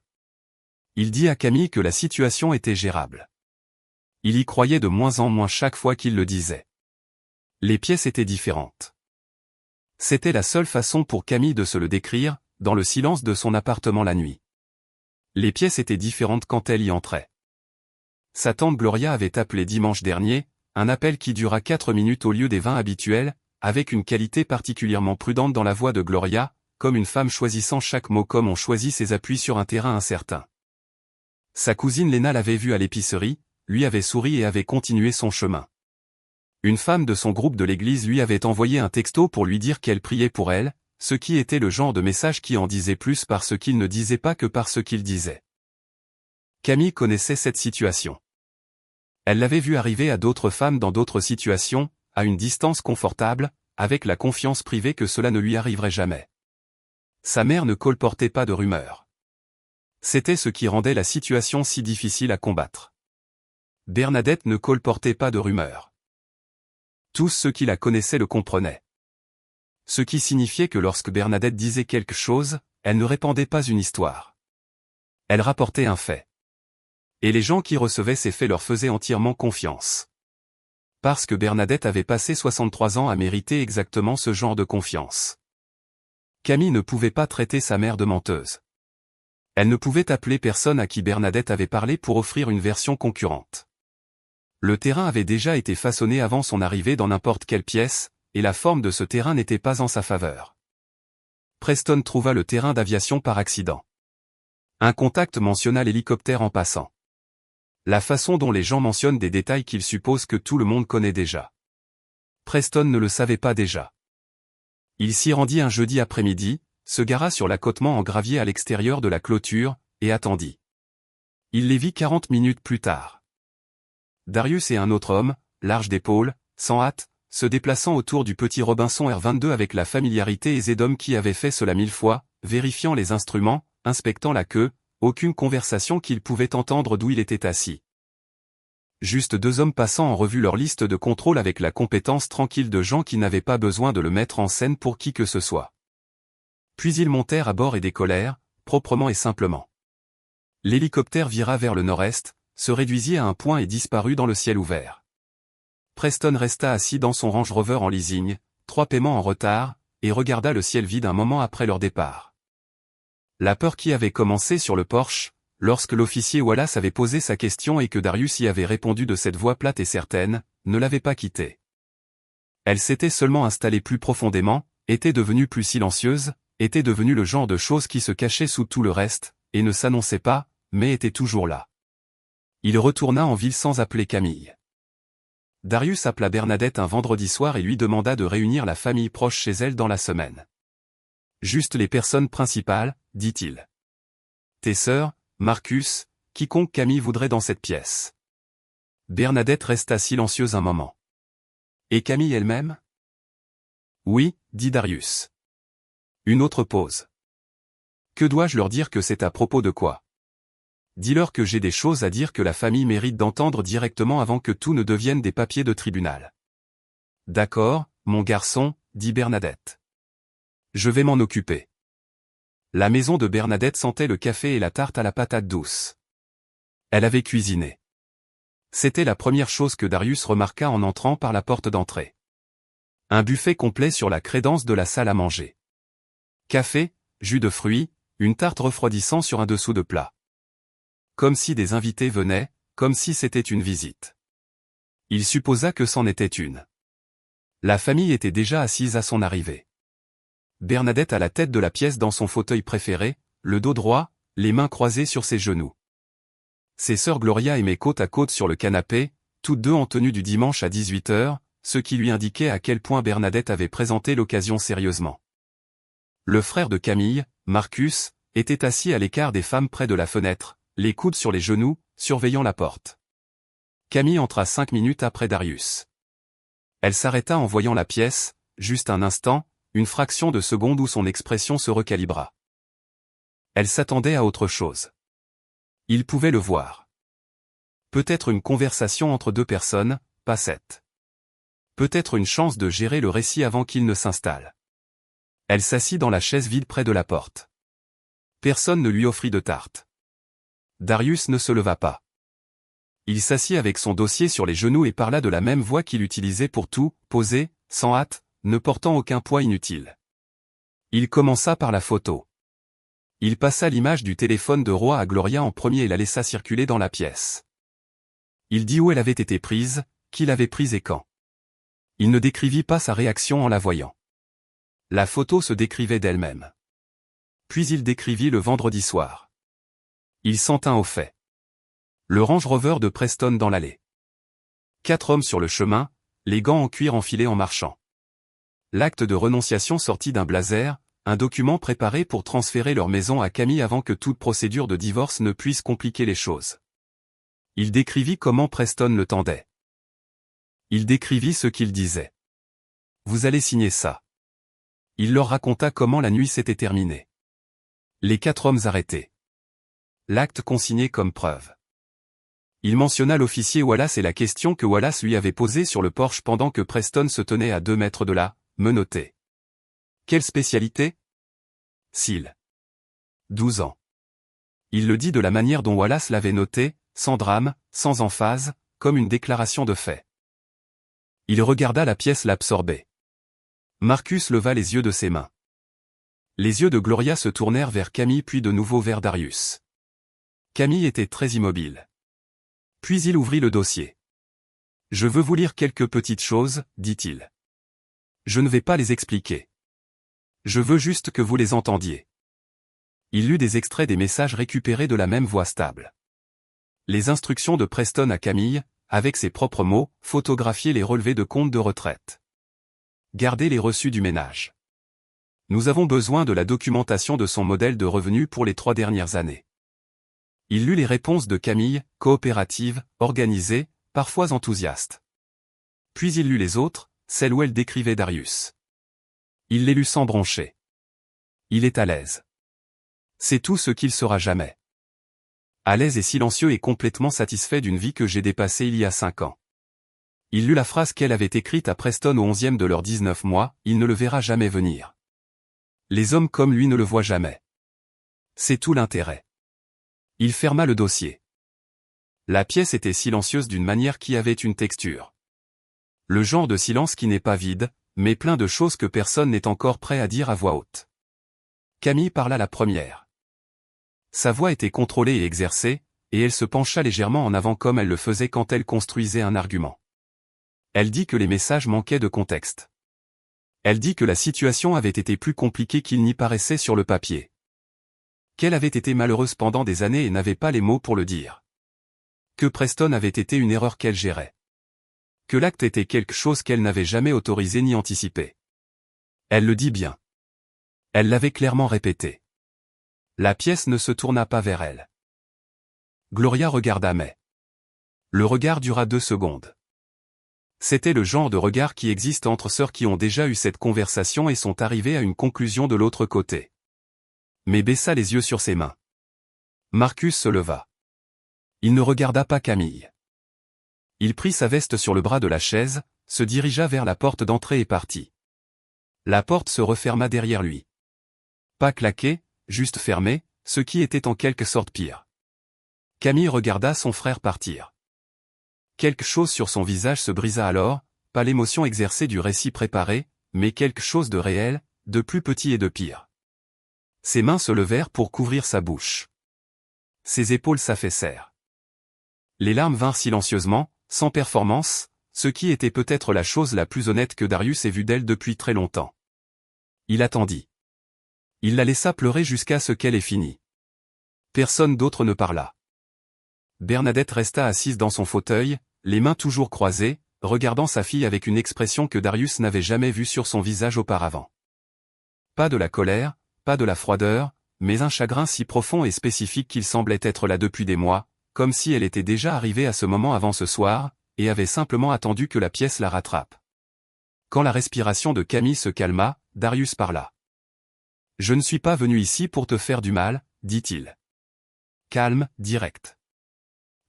Il dit à Camille que la situation était gérable. Il y croyait de moins en moins chaque fois qu'il le disait. Les pièces étaient différentes. C'était la seule façon pour Camille de se le décrire, dans le silence de son appartement la nuit. Les pièces étaient différentes quand elle y entrait. Sa tante Gloria avait appelé dimanche dernier, un appel qui dura 4 minutes au lieu des 20 habituels, avec une qualité particulièrement prudente dans la voix de Gloria, comme une femme choisissant chaque mot comme on choisit ses appuis sur un terrain incertain. Sa cousine Léna l'avait vue à l'épicerie, lui avait souri et avait continué son chemin. Une femme de son groupe de l'église lui avait envoyé un texto pour lui dire qu'elle priait pour elle, ce qui était le genre de message qui en disait plus par ce qu'il ne disait pas que par ce qu'il disait. Camille connaissait cette situation. Elle l'avait vue arriver à d'autres femmes dans d'autres situations, à une distance confortable, avec la confiance privée que cela ne lui arriverait jamais. Sa mère ne colportait pas de rumeurs. C'était ce qui rendait la situation si difficile à combattre. Bernadette ne colportait pas de rumeurs. Tous ceux qui la connaissaient le comprenaient. Ce qui signifiait que lorsque Bernadette disait quelque chose, elle ne répandait pas une histoire. Elle rapportait un fait. Et les gens qui recevaient ces faits leur faisaient entièrement confiance. Parce que Bernadette avait passé 63 ans à mériter exactement ce genre de confiance. Camille ne pouvait pas traiter sa mère de menteuse. Elle ne pouvait appeler personne à qui Bernadette avait parlé pour offrir une version concurrente. Le terrain avait déjà été façonné avant son arrivée dans n'importe quelle pièce, et la forme de ce terrain n'était pas en sa faveur. Preston trouva le terrain d'aviation par accident. Un contact mentionna l'hélicoptère en passant. La façon dont les gens mentionnent des détails qu'ils supposent que tout le monde connaît déjà. Preston ne le savait pas déjà. Il s'y rendit un jeudi après-midi, se gara sur l'accotement en gravier à l'extérieur de la clôture, et attendit. Il les vit 40 minutes plus tard. Darius et un autre homme, large d'épaules, sans hâte, se déplaçant autour du petit Robinson R22 avec la familiarité aisée d'homme qui avait fait cela 1000 fois, vérifiant les instruments, inspectant la queue, aucune conversation qu'il pouvait entendre d'où il était assis. Juste 2 hommes passant en revue leur liste de contrôle avec la compétence tranquille de gens qui n'avaient pas besoin de le mettre en scène pour qui que ce soit. Puis ils montèrent à bord et décollèrent, proprement et simplement. L'hélicoptère vira vers le nord-est, se réduisit à un point et disparut dans le ciel ouvert. Preston resta assis dans son Range Rover en leasing, 3 paiements en retard, et regarda le ciel vide un moment après leur départ. La peur qui avait commencé sur le Porsche, lorsque l'officier Wallace avait posé sa question et que Darius y avait répondu de cette voix plate et certaine, ne l'avait pas quitté. Elle s'était seulement installée plus profondément, était devenue plus silencieuse, était devenue le genre de chose qui se cachait sous tout le reste, et ne s'annonçait pas, mais était toujours là. Il retourna en ville sans appeler Camille. Darius appela Bernadette un vendredi soir et lui demanda de réunir la famille proche chez elle dans la semaine. Juste les personnes principales, dit-il. Tes sœurs, Marcus, quiconque Camille voudrait dans cette pièce. Bernadette resta silencieuse un moment. Et Camille elle-même? Oui, dit Darius. Une autre pause. Que dois-je leur dire que c'est à propos de quoi? Dis-leur que j'ai des choses à dire que la famille mérite d'entendre directement avant que tout ne devienne des papiers de tribunal. D'accord, mon garçon, dit Bernadette. Je vais m'en occuper. La maison de Bernadette sentait le café et la tarte à la patate douce. Elle avait cuisiné. C'était la première chose que Darius remarqua en entrant par la porte d'entrée. Un buffet complet sur la crédence de la salle à manger. Café, jus de fruits, une tarte refroidissant sur un dessous de plat. Comme si des invités venaient, comme si c'était une visite. Il supposa que c'en était une. La famille était déjà assise à son arrivée. Bernadette à la tête de la pièce dans son fauteuil préféré, le dos droit, les mains croisées sur ses genoux. Ses sœurs Gloria aimaient côte à côte sur le canapé, toutes deux en tenue du dimanche à 18h, ce qui lui indiquait à quel point Bernadette avait présenté l'occasion sérieusement. Le frère de Camille, Marcus, était assis à l'écart des femmes près de la fenêtre, les coudes sur les genoux, surveillant la porte. Camille entra 5 minutes après Darius. Elle s'arrêta en voyant la pièce, juste un instant, une fraction de seconde où son expression se recalibra. Elle s'attendait à autre chose. Il pouvait le voir. Peut-être une conversation entre deux personnes, pas 7. Peut-être une chance de gérer le récit avant qu'il ne s'installe. Elle s'assit dans la chaise vide près de la porte. Personne ne lui offrit de tarte. Darius ne se leva pas. Il s'assit avec son dossier sur les genoux et parla de la même voix qu'il utilisait pour tout, posé, sans hâte, ne portant aucun poids inutile. Il commença par la photo. Il passa l'image du téléphone de Roy à Gloria en premier et la laissa circuler dans la pièce. Il dit où elle avait été prise, qui l'avait prise et quand. Il ne décrivit pas sa réaction en la voyant. La photo se décrivait d'elle-même. Puis il décrivit le vendredi soir. Il s'en tint au fait. Le Range Rover de Preston dans l'allée. 4 hommes sur le chemin, les gants en cuir enfilés en marchant. L'acte de renonciation sorti d'un blazer, un document préparé pour transférer leur maison à Camille avant que toute procédure de divorce ne puisse compliquer les choses. Il décrivit comment Preston le tendait. Il décrivit ce qu'il disait. Vous allez signer ça. Il leur raconta comment la nuit s'était terminée. Les 4 hommes arrêtés. L'acte consigné comme preuve. Il mentionna l'officier Wallace et la question que Wallace lui avait posée sur le porche pendant que Preston se tenait à 2 mètres de là, menotté. Quelle spécialité? Cils. 12 ans. Il le dit de la manière dont Wallace l'avait noté, sans drame, sans emphase, comme une déclaration de fait. Il regarda la pièce l'absorber. Marcus leva les yeux de ses mains. Les yeux de Gloria se tournèrent vers Camille puis de nouveau vers Darius. Camille était très immobile. Puis il ouvrit le dossier. « Je veux vous lire quelques petites choses, dit-il. Je ne vais pas les expliquer. Je veux juste que vous les entendiez. » Il lut des extraits des messages récupérés de la même voix stable. Les instructions de Preston à Camille, avec ses propres mots, photographier les relevés de compte de retraite. Garder les reçus du ménage. Nous avons besoin de la documentation de son modèle de revenus pour les 3 dernières années. Il lut les réponses de Camille, coopérative, organisée, parfois enthousiaste. Puis il lut les autres, celles où elle décrivait Darius. Il les lut sans broncher. Il est à l'aise. C'est tout ce qu'il sera jamais. À l'aise et silencieux et complètement satisfait d'une vie que j'ai dépassée il y a 5 ans. Il lut la phrase qu'elle avait écrite à Preston au 11e de leurs 19 mois, il ne le verra jamais venir. Les hommes comme lui ne le voient jamais. C'est tout l'intérêt. Il ferma le dossier. La pièce était silencieuse d'une manière qui avait une texture. Le genre de silence qui n'est pas vide, mais plein de choses que personne n'est encore prêt à dire à voix haute. Camille parla la première. Sa voix était contrôlée et exercée, et elle se pencha légèrement en avant comme elle le faisait quand elle construisait un argument. Elle dit que les messages manquaient de contexte. Elle dit que la situation avait été plus compliquée qu'il n'y paraissait sur le papier. Qu'elle avait été malheureuse pendant des années et n'avait pas les mots pour le dire. Que Preston avait été une erreur qu'elle gérait. Que l'acte était quelque chose qu'elle n'avait jamais autorisé ni anticipé. Elle le dit bien. Elle l'avait clairement répété. La pièce ne se tourna pas vers elle. Gloria regarda mais. Le regard dura 2 secondes. C'était le genre de regard qui existe entre sœurs qui ont déjà eu cette conversation et sont arrivées à une conclusion de l'autre côté. Mais baissa les yeux sur ses mains. Marcus se leva. Il ne regarda pas Camille. Il prit sa veste sur le bras de la chaise, se dirigea vers la porte d'entrée et partit. La porte se referma derrière lui. Pas claquée, juste fermée, ce qui était en quelque sorte pire. Camille regarda son frère partir. Quelque chose sur son visage se brisa alors, pas l'émotion exercée du récit préparé, mais quelque chose de réel, de plus petit et de pire. Ses mains se levèrent pour couvrir sa bouche. Ses épaules s'affaissèrent. Les larmes vinrent silencieusement, sans performance, ce qui était peut-être la chose la plus honnête que Darius ait vue d'elle depuis très longtemps. Il attendit. Il la laissa pleurer jusqu'à ce qu'elle ait fini. Personne d'autre ne parla. Bernadette resta assise dans son fauteuil, les mains toujours croisées, regardant sa fille avec une expression que Darius n'avait jamais vue sur son visage auparavant. Pas de la colère, pas de la froideur, mais un chagrin si profond et spécifique qu'il semblait être là depuis des mois, comme si elle était déjà arrivée à ce moment avant ce soir, et avait simplement attendu que la pièce la rattrape. Quand la respiration de Camille se calma, Darius parla. « Je ne suis pas venu ici pour te faire du mal, dit-il. Calme, direct.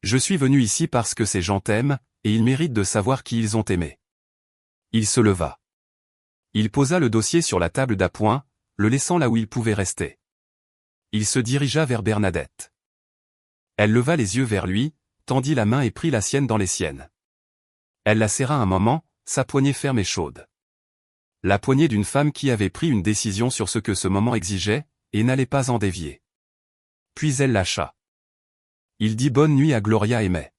Je suis venu ici parce que ces gens t'aiment, et ils méritent de savoir qui ils ont aimé. » Il se leva. Il posa le dossier sur la table d'appoint, le laissant là où il pouvait rester. Il se dirigea vers Bernadette. Elle leva les yeux vers lui, tendit la main et prit la sienne dans les siennes. Elle la serra un moment, sa poignée ferme et chaude. La poignée d'une femme qui avait pris une décision sur ce que ce moment exigeait, et n'allait pas en dévier. Puis elle lâcha. Il dit bonne nuit à Gloria et May.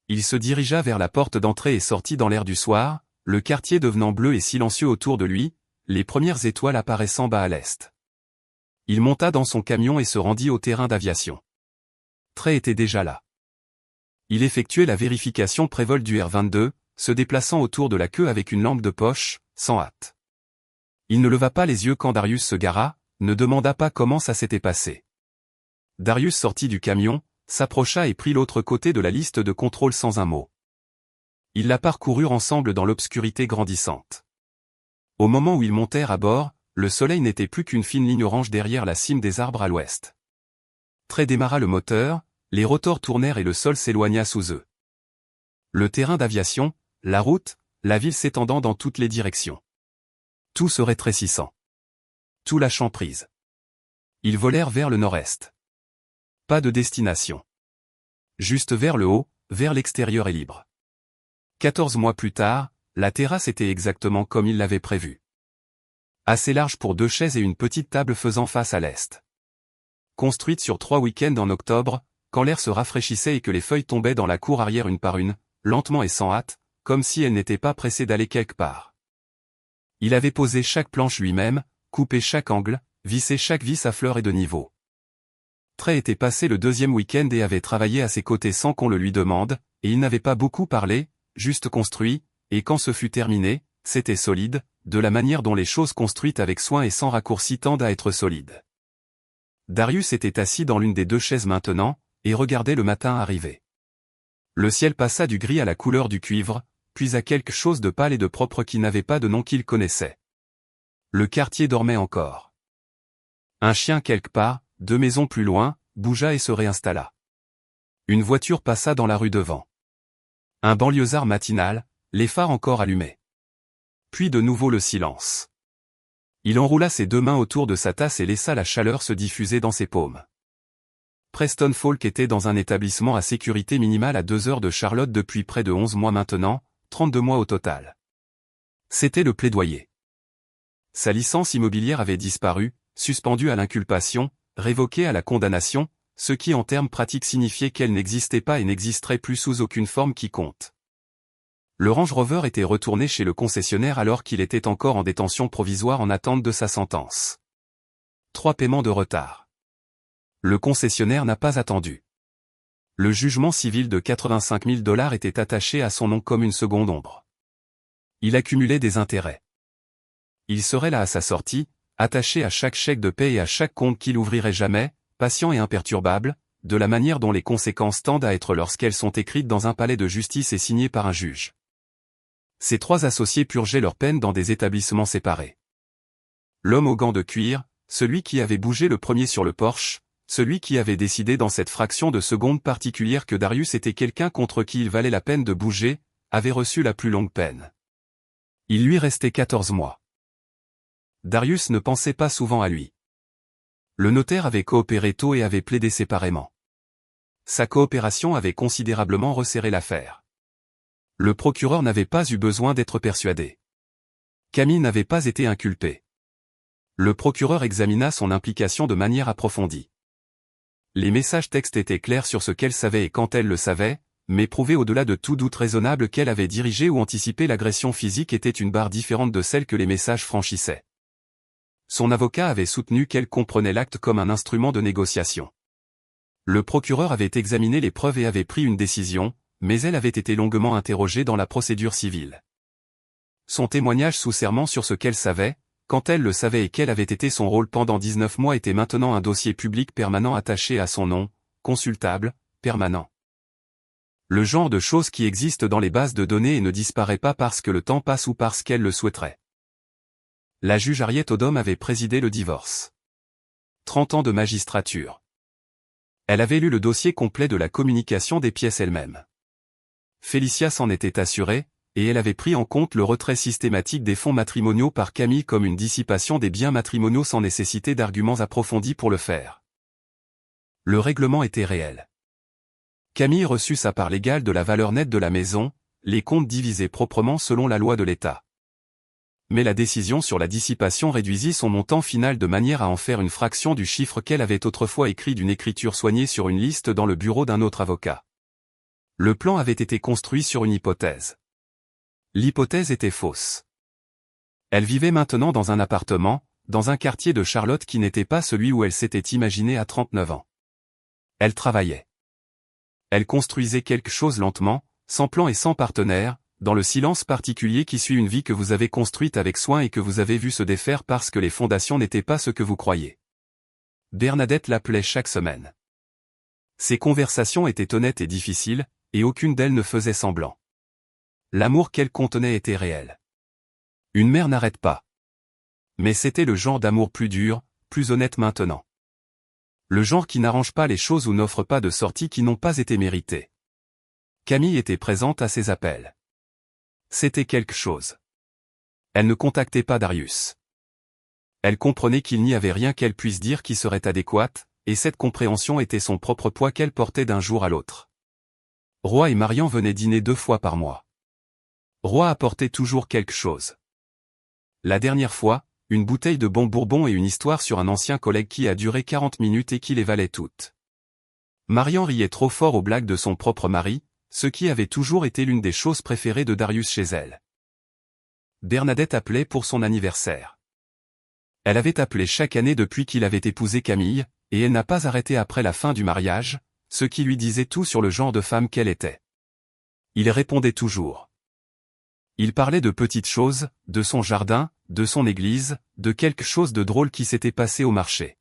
Il se dirigea vers la porte d'entrée et sortit dans l'air du soir, le quartier devenant bleu et silencieux autour de lui, les premières étoiles apparaissant bas à l'est. Il monta dans son camion et se rendit au terrain d'aviation. Trey était déjà là. Il effectuait la vérification prévol du R-22, se déplaçant autour de la queue avec une lampe de poche, sans hâte. Il ne leva pas les yeux quand Darius se gara, ne demanda pas comment ça s'était passé. Darius sortit du camion, s'approcha et prit l'autre côté de la liste de contrôle sans un mot. Ils la parcoururent ensemble dans l'obscurité grandissante. Au moment où ils montèrent à bord, le soleil n'était plus qu'une fine ligne orange derrière la cime des arbres à l'ouest. Trey démarra le moteur, les rotors tournèrent et le sol s'éloigna sous eux. Le terrain d'aviation, la route, la ville s'étendant dans toutes les directions. Tout se rétrécissant. Tout lâchant prise. Ils volèrent vers le nord-est. Pas de destination. Juste vers le haut, vers l'extérieur et libre. 14 mois plus tard, la terrasse était exactement comme il l'avait prévu. Assez large pour 2 chaises et une petite table faisant face à l'est. Construite sur 3 week-ends en octobre, quand l'air se rafraîchissait et que les feuilles tombaient dans la cour arrière une par une, lentement et sans hâte, comme si elles n'étaient pas pressées d'aller quelque part. Il avait posé chaque planche lui-même, coupé chaque angle, vissé chaque vis à fleurs et de niveau. Trey était passé le 2e week-end et avait travaillé à ses côtés sans qu'on le lui demande, et il n'avait pas beaucoup parlé, juste construit, et quand ce fut terminé, c'était solide, de la manière dont les choses construites avec soin et sans raccourci tendent à être solides. Darius était assis dans l'une des 2 chaises maintenant, et regardait le matin arriver. Le ciel passa du gris à la couleur du cuivre, puis à quelque chose de pâle et de propre qui n'avait pas de nom qu'il connaissait. Le quartier dormait encore. Un chien quelque part, 2 maisons plus loin, bougea et se réinstalla. Une voiture passa dans la rue devant. Un banlieusard matinal, les phares encore allumés. Puis de nouveau le silence. Il enroula ses 2 mains autour de sa tasse et laissa la chaleur se diffuser dans ses paumes. Preston Falk était dans un établissement à sécurité minimale à 2 heures de Charlotte depuis près de 11 mois maintenant, 32 mois au total. C'était le plaidoyer. Sa licence immobilière avait disparu, suspendue à l'inculpation, révoquée à la condamnation, ce qui en termes pratiques signifiait qu'elle n'existait pas et n'existerait plus sous aucune forme qui compte. Le Range Rover était retourné chez le concessionnaire alors qu'il était encore en détention provisoire en attente de sa sentence. 3 paiements de retard. Le concessionnaire n'a pas attendu. Le jugement civil de 85 000 $ était attaché à son nom comme une seconde ombre. Il accumulait des intérêts. Il serait là à sa sortie, attaché à chaque chèque de paie et à chaque compte qu'il ouvrirait jamais, patient et imperturbable, de la manière dont les conséquences tendent à être lorsqu'elles sont écrites dans un palais de justice et signées par un juge. Ses 3 associés purgeaient leur peine dans des établissements séparés. L'homme aux gants de cuir, celui qui avait bougé le premier sur le porche, celui qui avait décidé dans cette fraction de seconde particulière que Darius était quelqu'un contre qui il valait la peine de bouger, avait reçu la plus longue peine. Il lui restait 14 mois. Darius ne pensait pas souvent à lui. Le notaire avait coopéré tôt et avait plaidé séparément. Sa coopération avait considérablement resserré l'affaire. Le procureur n'avait pas eu besoin d'être persuadé. Camille n'avait pas été inculpée. Le procureur examina son implication de manière approfondie. Les messages textes étaient clairs sur ce qu'elle savait et quand elle le savait, mais prouvaient au-delà de tout doute raisonnable qu'elle avait dirigé ou anticipé l'agression physique était une barre différente de celle que les messages franchissaient. Son avocat avait soutenu qu'elle comprenait l'acte comme un instrument de négociation. Le procureur avait examiné les preuves et avait pris une décision, mais elle avait été longuement interrogée dans la procédure civile. Son témoignage sous serment sur ce qu'elle savait, quand elle le savait et quel avait été son rôle pendant 19 mois était maintenant un dossier public permanent attaché à son nom, consultable, permanent. Le genre de choses qui existent dans les bases de données et ne disparaît pas parce que le temps passe ou parce qu'elle le souhaiterait. La juge Harriet Odom avait présidé le divorce. 30 ans de magistrature. Elle avait lu le dossier complet de la communication des pièces elles-mêmes. Félicia s'en était assurée, et elle avait pris en compte le retrait systématique des fonds matrimoniaux par Camille comme une dissipation des biens matrimoniaux sans nécessité d'arguments approfondis pour le faire. Le règlement était réel. Camille reçut sa part légale de la valeur nette de la maison, les comptes divisés proprement selon la loi de l'État. Mais la décision sur la dissipation réduisit son montant final de manière à en faire une fraction du chiffre qu'elle avait autrefois écrit d'une écriture soignée sur une liste dans le bureau d'un autre avocat. Le plan avait été construit sur une hypothèse. L'hypothèse était fausse. Elle vivait maintenant dans un appartement, dans un quartier de Charlotte qui n'était pas celui où elle s'était imaginée à 39 ans. Elle travaillait. Elle construisait quelque chose lentement, sans plan et sans partenaire, dans le silence particulier qui suit une vie que vous avez construite avec soin et que vous avez vu se défaire parce que les fondations n'étaient pas ce que vous croyez. Bernadette l'appelait chaque semaine. Ses conversations étaient honnêtes et difficiles, et aucune d'elles ne faisait semblant. L'amour qu'elle contenait était réel. Une mère n'arrête pas. Mais c'était le genre d'amour plus dur, plus honnête maintenant. Le genre qui n'arrange pas les choses ou n'offre pas de sorties qui n'ont pas été méritées. Camille était présente à ses appels. C'était quelque chose. Elle ne contactait pas Darius. Elle comprenait qu'il n'y avait rien qu'elle puisse dire qui serait adéquate, et cette compréhension était son propre poids qu'elle portait d'un jour à l'autre. Roy et Marian venaient dîner 2 fois par mois. Roy apportait toujours quelque chose. La dernière fois, une bouteille de bon bourbon et une histoire sur un ancien collègue qui a duré 40 minutes et qui les valait toutes. Marian riait trop fort aux blagues de son propre mari, ce qui avait toujours été l'une des choses préférées de Darius chez elle. Bernadette appelait pour son anniversaire. Elle avait appelé chaque année depuis qu'il avait épousé Camille, et elle n'a pas arrêté après la fin du mariage, ce qui lui disait tout sur le genre de femme qu'elle était. Il répondait toujours. Il parlait de petites choses, de son jardin, de son église, de quelque chose de drôle qui s'était passé au marché.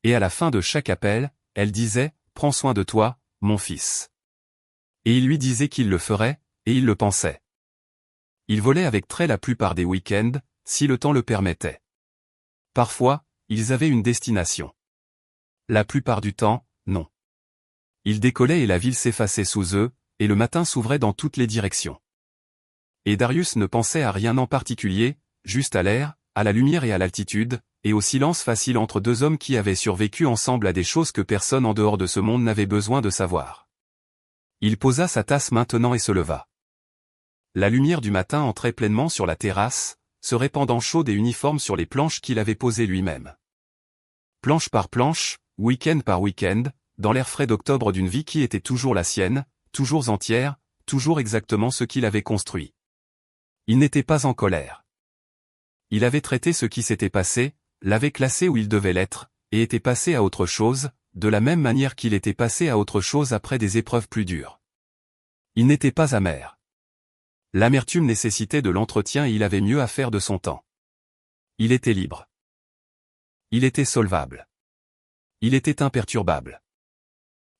Et à la fin de chaque appel, elle disait « Prends soin de toi, mon fils ». Et il lui disait qu'il le ferait, et il le pensait. Ils volaient avec trait la plupart des week-ends, si le temps le permettait. Parfois, ils avaient une destination. La plupart du temps, non. Ils décollaient et la ville s'effaçait sous eux, et le matin s'ouvrait dans toutes les directions. Et Darius ne pensait à rien en particulier, juste à l'air, à la lumière et à l'altitude, et au silence facile entre deux hommes qui avaient survécu ensemble à des choses que personne en dehors de ce monde n'avait besoin de savoir. Il posa sa tasse maintenant et se leva. La lumière du matin entrait pleinement sur la terrasse, se répandant chaude et uniforme sur les planches qu'il avait posées lui-même. Planche par planche, week-end par week-end, dans l'air frais d'octobre d'une vie qui était toujours la sienne, toujours entière, toujours exactement ce qu'il avait construit. Il n'était pas en colère. Il avait traité ce qui s'était passé, l'avait classé où il devait l'être, et était passé à autre chose, de la même manière qu'il était passé à autre chose après des épreuves plus dures. Il n'était pas amer. L'amertume nécessitait de l'entretien et il avait mieux à faire de son temps. Il était libre. Il était solvable. Il était imperturbable.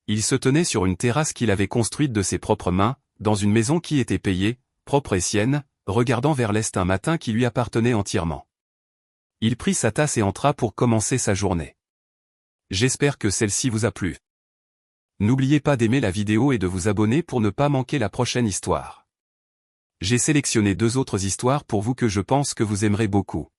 Il se tenait sur une terrasse qu'il avait construite de ses propres mains, dans une maison qui était payée, propre et sienne, regardant vers l'est un matin qui lui appartenait entièrement. Il prit sa tasse et entra pour commencer sa journée. J'espère que celle-ci vous a plu. N'oubliez pas d'aimer la vidéo et de vous abonner pour ne pas manquer la prochaine histoire. J'ai sélectionné 2 autres histoires pour vous que je pense que vous aimerez beaucoup.